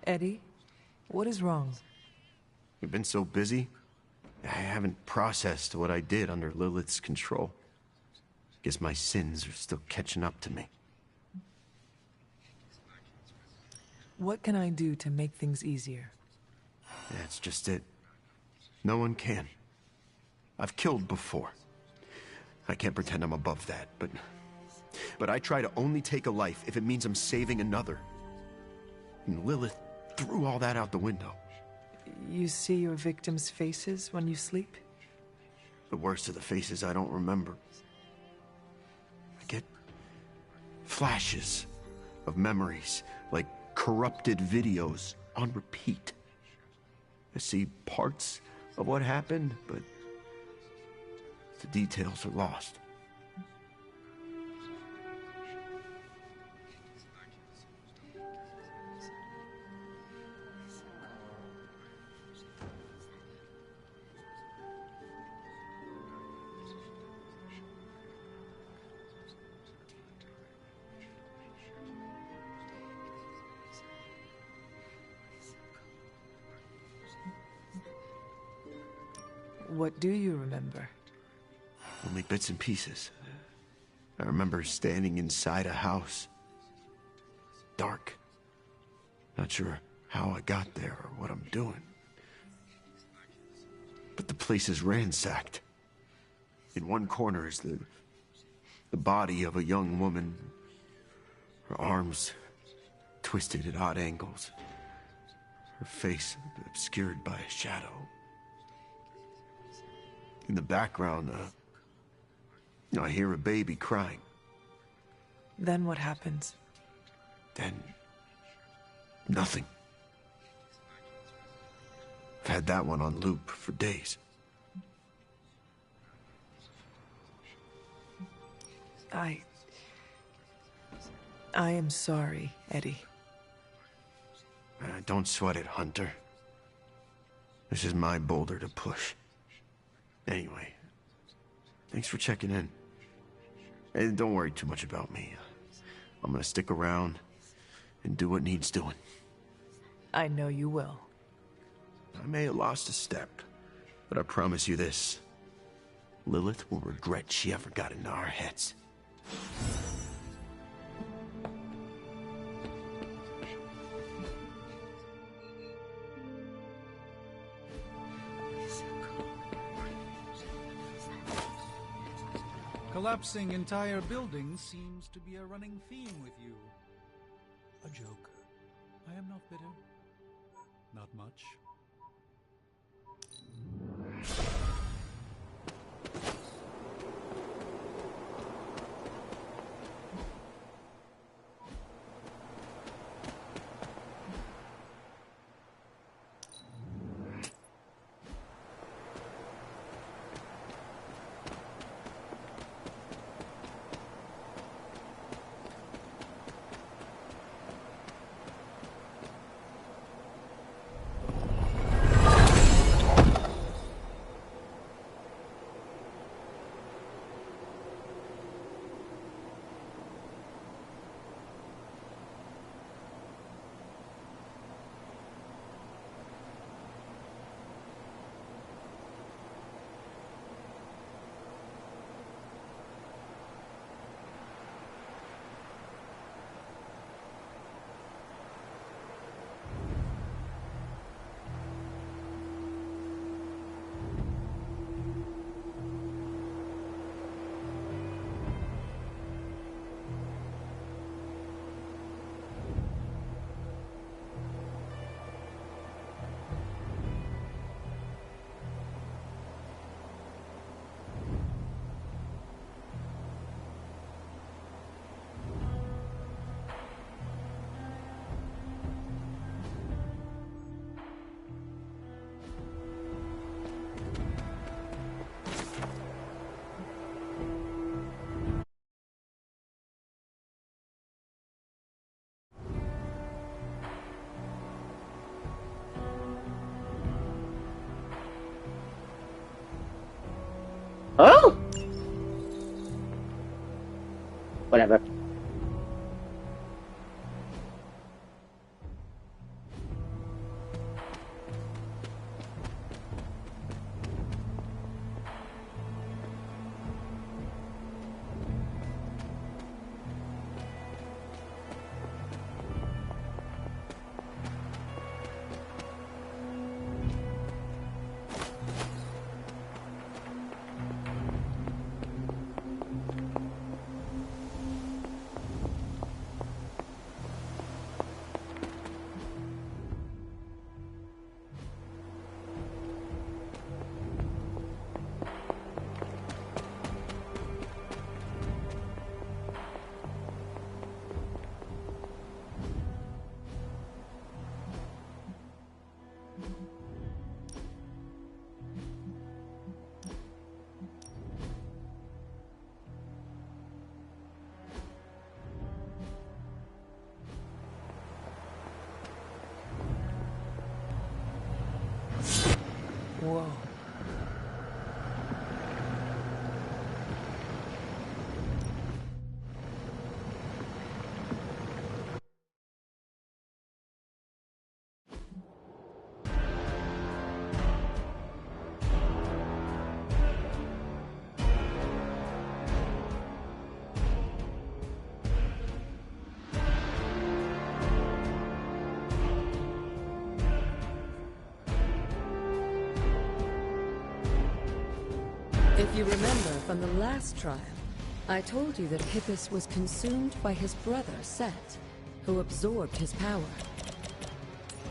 Eddie, what is wrong? We've been so busy, I haven't processed what I did under Lilith's control. Guess my sins are still catching up to me. What can I do to make things easier? That's just it. No one can. I've killed before. I can't pretend I'm above that, but I try to only take a life if it means I'm saving another. And Lilith threw all that out the window. You see your victims' faces when you sleep? The worst of the faces I don't remember. I get flashes of memories, like corrupted videos on repeat. I see parts of what happened, but the details are lost. What do you remember? Only bits and pieces. I remember standing inside a house. Dark. Not sure how I got there or what I'm doing. But the place is ransacked. In one corner is the body of a young woman. Her arms twisted at odd angles. Her face obscured by a shadow. In the background, I hear a baby crying. Then what happens? Then, nothing. I've had that one on loop for days. I am sorry, Eddie. Don't sweat it, Hunter. This is my boulder to push. Anyway, thanks for checking in. And don't worry too much about me. I'm gonna stick around and do what needs doing. I know you will. I may have lost a step, but I promise you this. Lilith will regret she ever got into our heads. Collapsing entire buildings seems to be a running theme with you. A joke. I am not bitter. Not much. Oh! Whatever. You remember from the last trial, I told you that Hippus was consumed by his brother, Set, who absorbed his power.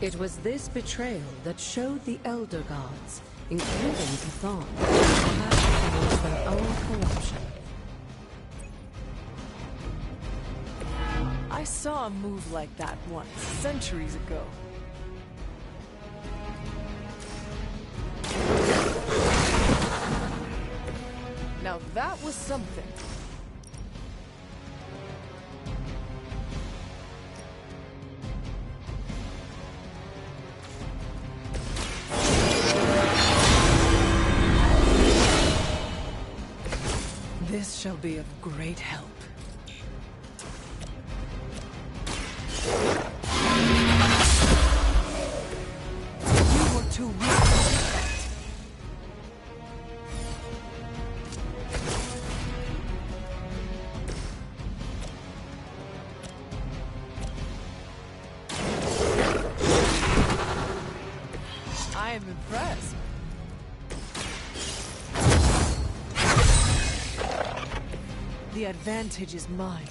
It was this betrayal that showed the Elder Gods, including Chthon, the path towards their own corruption. I saw a move like that once, centuries ago. Now that was something. This shall be of great help. You were too weak to defend. I am impressed. The advantage is mine.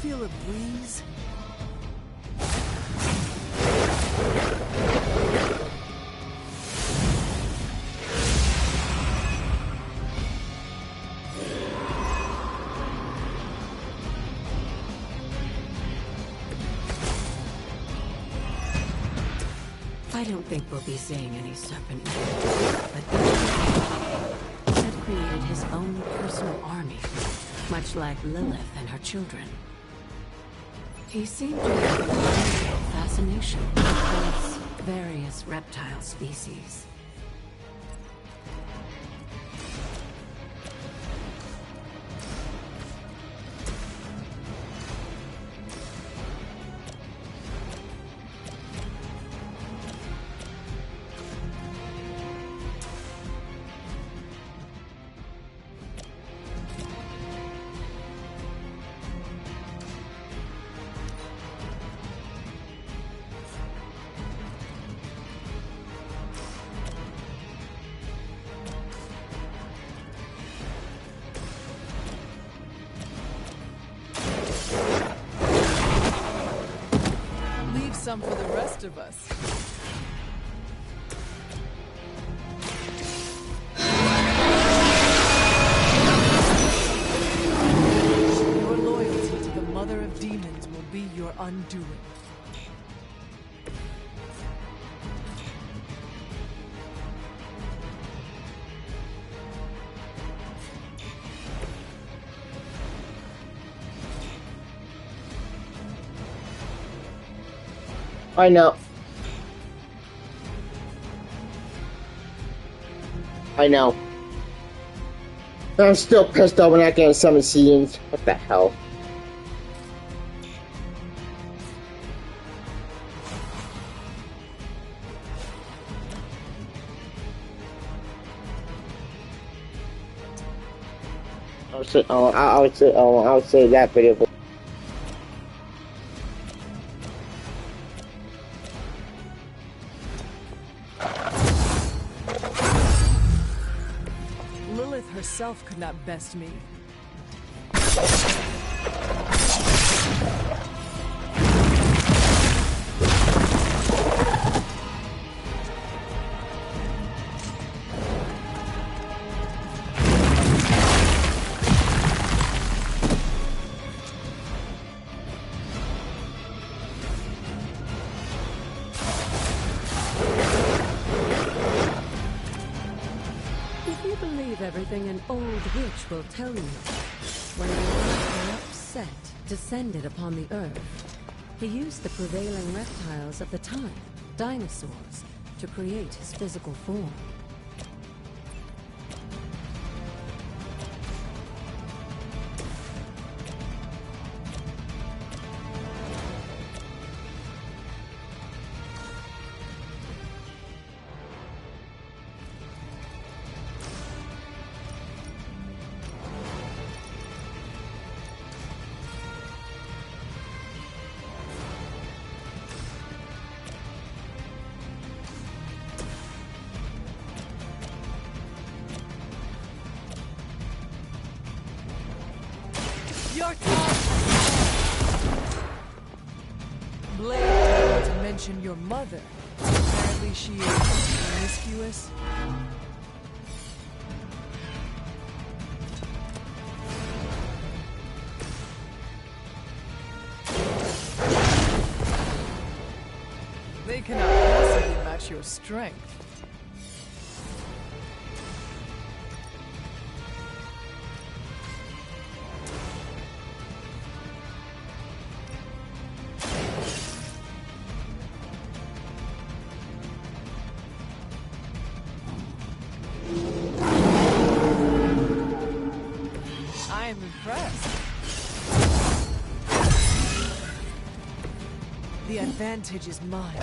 Feel a breeze? I don't think we'll be seeing any serpent men, but had created his own personal army, much like Lilith and her children. He seemed to have a wonderful fascination towards various reptile species. Some for the rest of us. Your loyalty to the Mother of Demons will be your undoing. I know. I know. I'm still pissed off when I get some scenes. What the hell? I would say that video. Lilith herself could not best me. believe everything an old witch will tell you. When a corrupt set descended upon the earth, he used the prevailing reptiles of the time, dinosaurs, to create his physical form. Your turn! Blade told me to mention your mother. Apparently she is promiscuous. They cannot possibly match your strength. I am impressed. The advantage is mine.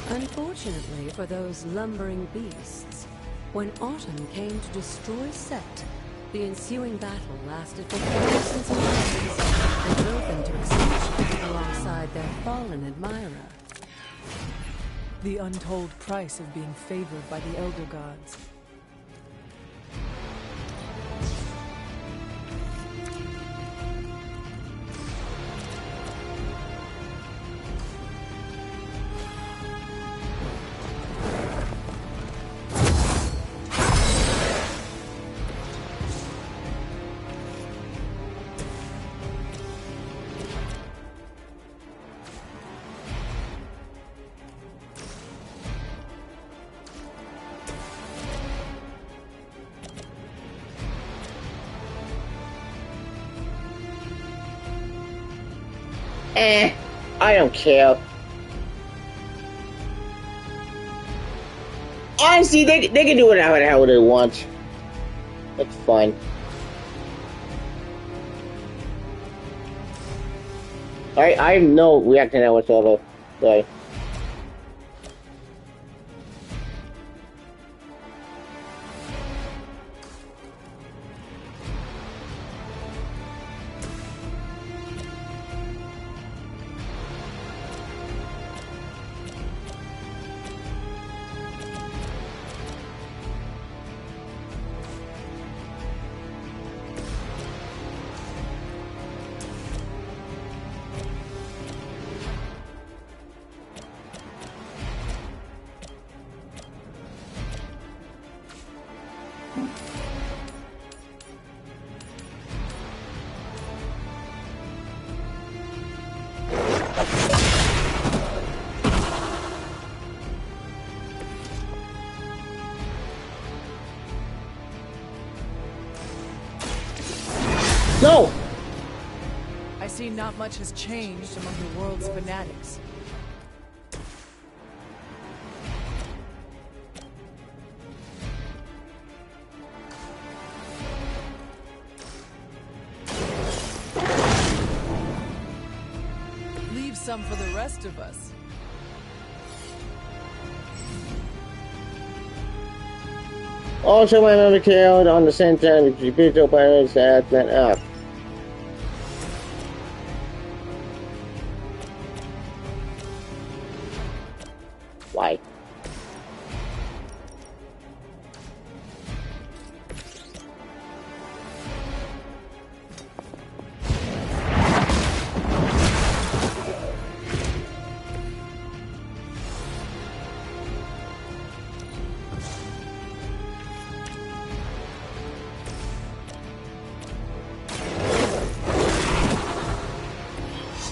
Unfortunately for those lumbering beasts, when autumn came to destroy Set, the ensuing battle lasted for thousands of years and drove them to extinction alongside their fallen admirer. The untold price of being favored by the Elder Gods. I don't care. Honestly, they can do whatever the hell they want. It's fine. I have no reaction to that whatsoever. Sorry. No! I see not much has changed among the world's fanatics. Leave some for the rest of us. Also, my member killed on the same time the digital pirates had went up. Why?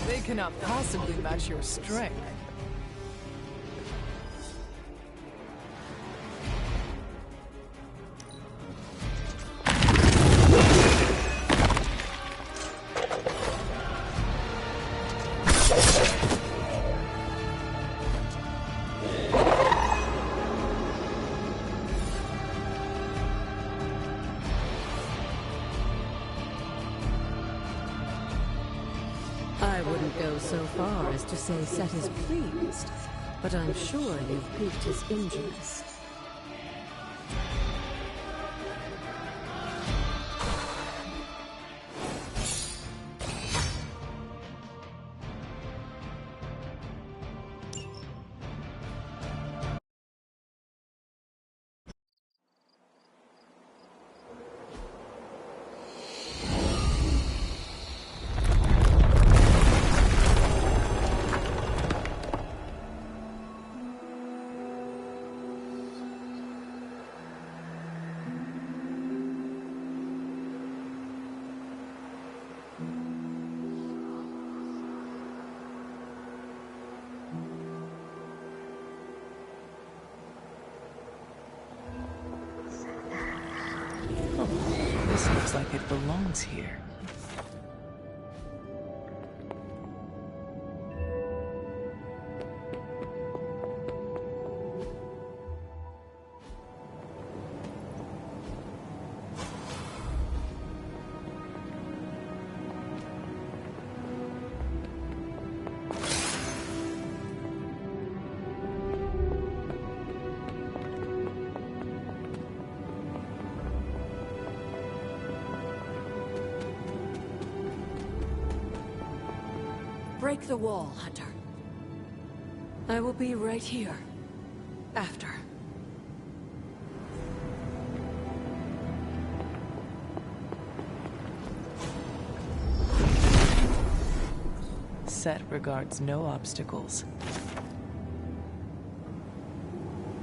They cannot possibly match your strength. I wouldn't go so far as to say Set is pleased, but I'm sure you've piqued his interest. This looks like it belongs here. Break the wall, Hunter. I will be right here. After. Set regards no obstacles.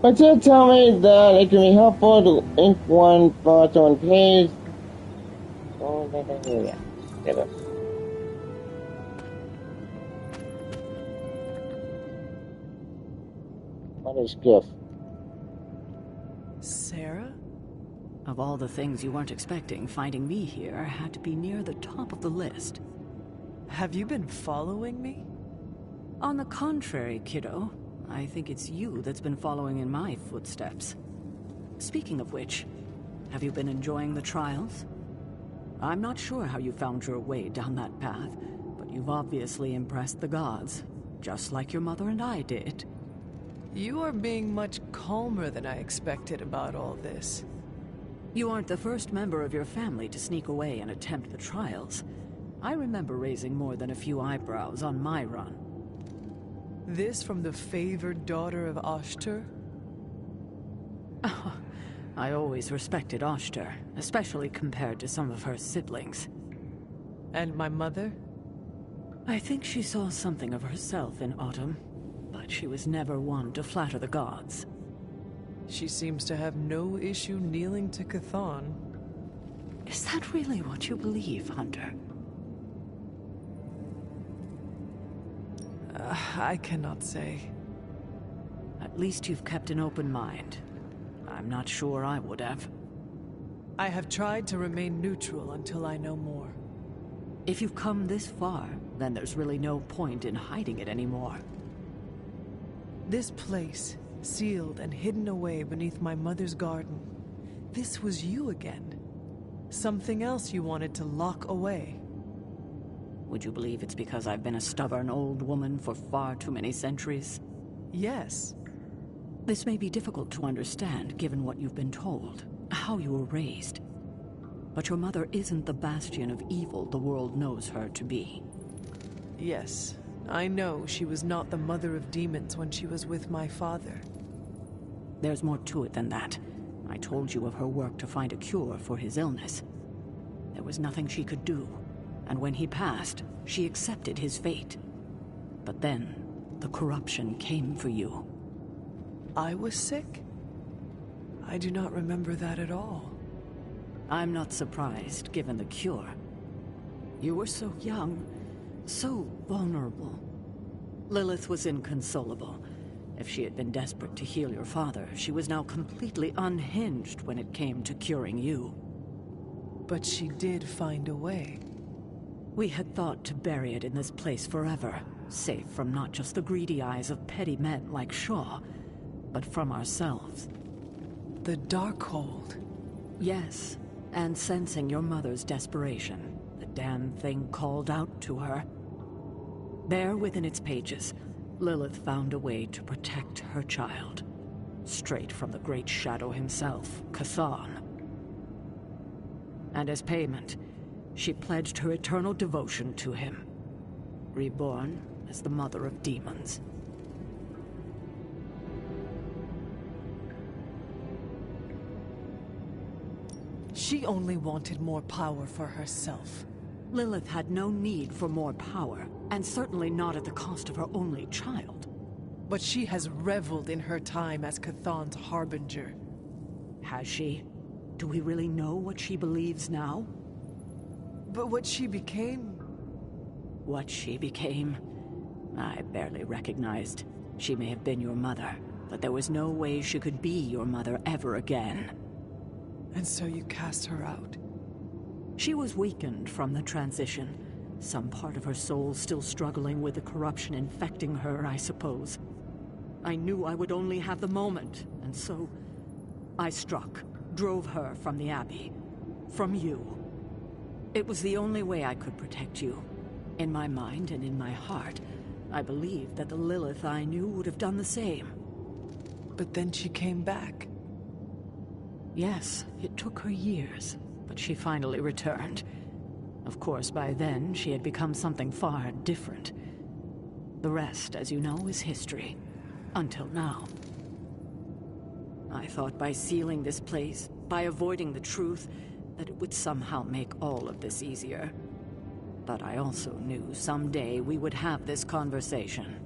But you tell me that it can be helpful to ink one part on page. Oh, yeah. Get it. What is gift? Sarah? Of all the things you weren't expecting, finding me here had to be near the top of the list. Have you been following me? On the contrary, kiddo. I think it's you that's been following in my footsteps. Speaking of which, have you been enjoying the trials? I'm not sure how you found your way down that path, but you've obviously impressed the gods, just like your mother and I did. You are being much calmer than I expected about all this. You aren't the first member of your family to sneak away and attempt the trials. I remember raising more than a few eyebrows on my run. This from the favored daughter of Ashtar? I always respected Ashtar, especially compared to some of her siblings. And my mother? I think she saw something of herself in Autumn, but she was never one to flatter the gods. She seems to have no issue kneeling to Chthon. Is that really what you believe, Hunter? I cannot say. At least you've kept an open mind. I'm not sure I would have. I have tried to remain neutral until I know more. If you've come this far, then there's really no point in hiding it anymore. This place, sealed and hidden away beneath my mother's garden. This was you again. Something else you wanted to lock away. Would you believe it's because I've been a stubborn old woman for far too many centuries? Yes. This may be difficult to understand given what you've been told, how you were raised. But your mother isn't the bastion of evil the world knows her to be. Yes, I know she was not the mother of demons when she was with my father. There's more to it than that. I told you of her work to find a cure for his illness. There was nothing she could do, and when he passed, she accepted his fate. But then, the corruption came for you. I was sick? I do not remember that at all. I'm not surprised, given the cure. You were so young, so vulnerable. Lilith was inconsolable. If she had been desperate to heal your father, she was now completely unhinged when it came to curing you. But she did find a way. We had thought to bury it in this place forever, safe from not just the greedy eyes of petty men like Shaw, but from ourselves. The Darkhold. Yes, and sensing your mother's desperation, the damn thing called out to her. There within its pages, Lilith found a way to protect her child. Straight from the Great Shadow himself, Chthon. And as payment, she pledged her eternal devotion to him. Reborn as the Mother of Demons. She only wanted more power for herself. Lilith had no need for more power, and certainly not at the cost of her only child. But she has reveled in her time as Chthon's harbinger. Has she? Do we really know what she believes now? But what she became... What she became? I barely recognized. She may have been your mother, but there was no way she could be your mother ever again. And so you cast her out? She was weakened from the transition. Some part of her soul still struggling with the corruption infecting her, I suppose. I knew I would only have the moment, and so I struck, drove her from the Abbey, from you. It was the only way I could protect you. In my mind and in my heart, I believed that the Lilith I knew would have done the same. But then she came back. Yes, it took her years, but she finally returned. Of course, by then, she had become something far different. The rest, as you know, is history. Until now. I thought by sealing this place, by avoiding the truth, that it would somehow make all of this easier. But I also knew someday we would have this conversation.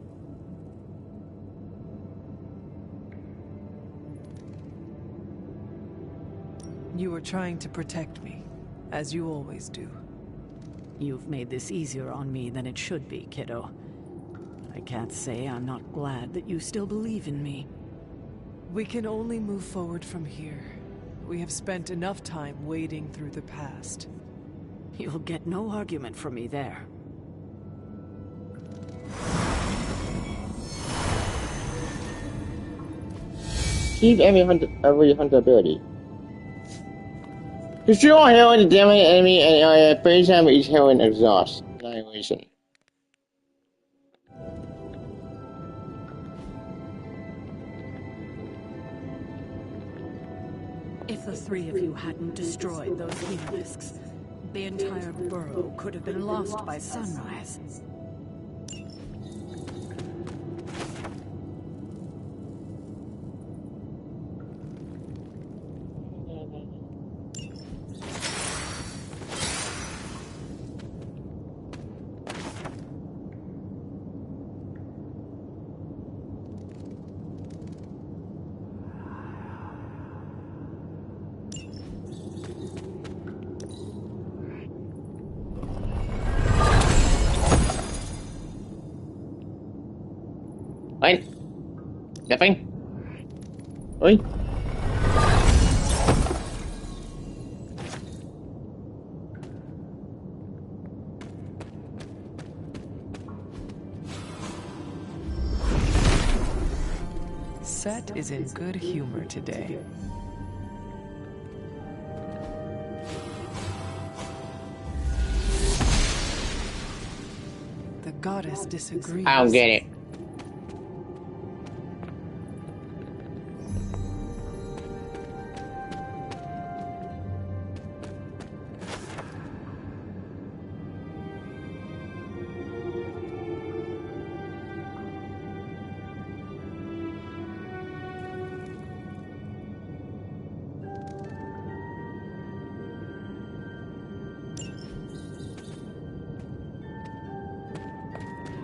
You were trying to protect me, as you always do. You've made this easier on me than it should be, kiddo. I can't say I'm not glad that you still believe in me. We can only move forward from here. We have spent enough time wading through the past. You'll get no argument from me there. Keep every hunter ability. Destroy healing the damaged enemy and area 30 times each healing exhaust. Annihilation. If the three of you hadn't destroyed those helisks, the entire burrow could have been lost by sunrise. Fine. Nothing. Oi. Set is in good humor today. The goddess disagrees. I don't get it.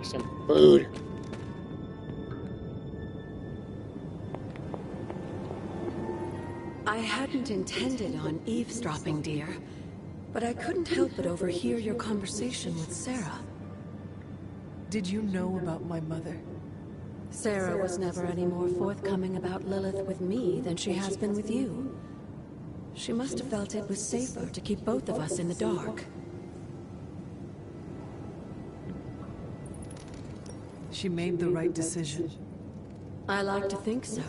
Some food. I hadn't intended on eavesdropping, dear, but I couldn't help but overhear your conversation with Sarah. Did you know about my mother? Sarah was never any more forthcoming about Lilith with me than she has been with you. She must have felt it was safer to keep both of us in the dark. She made the right decision. I like to think so.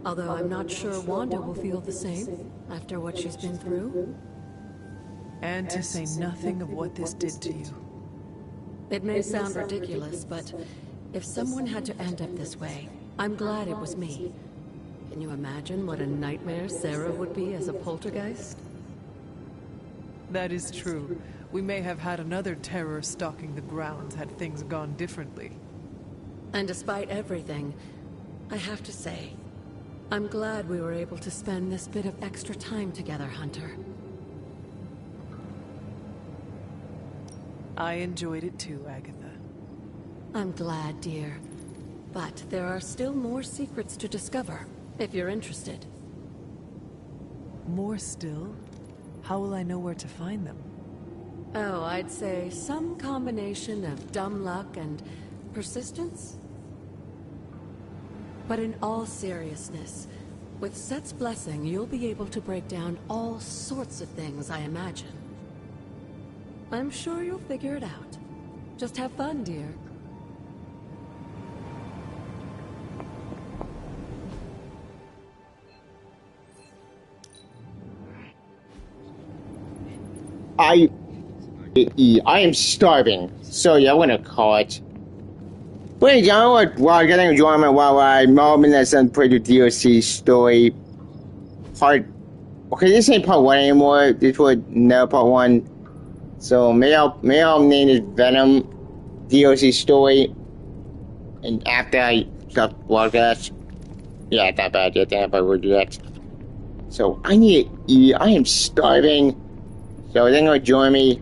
Although I'm not sure Wanda will feel the same after what she's been through. And to say nothing of what this did to you. It may sound ridiculous, but if someone had to end up this way, I'm glad it was me. Can you imagine what a nightmare Sarah would be as a poltergeist? That is true. We may have had another terror stalking the grounds had things gone differently. And despite everything, I have to say, I'm glad we were able to spend this bit of extra time together, Hunter. I enjoyed it too, Agatha. I'm glad, dear. But there are still more secrets to discover, if you're interested. More still? How will I know where to find them? Oh, I'd say some combination of dumb luck and persistence? But in all seriousness, with Set's blessing, you'll be able to break down all sorts of things, I imagine. I'm sure you'll figure it out. Just have fun, dear. I am starving, so yeah, I'm gonna call it. Ladies and gentlemen, while getting enjoyment while I moment as some pretty DLC story part. Okay, this ain't part 1 anymore. This was no part 1. So maybe I'll name this Venom DLC story. And after I stop the broadcast. Yeah, it's not bad yet. I would do that. So I need to eat. I am starving. So they're gonna join me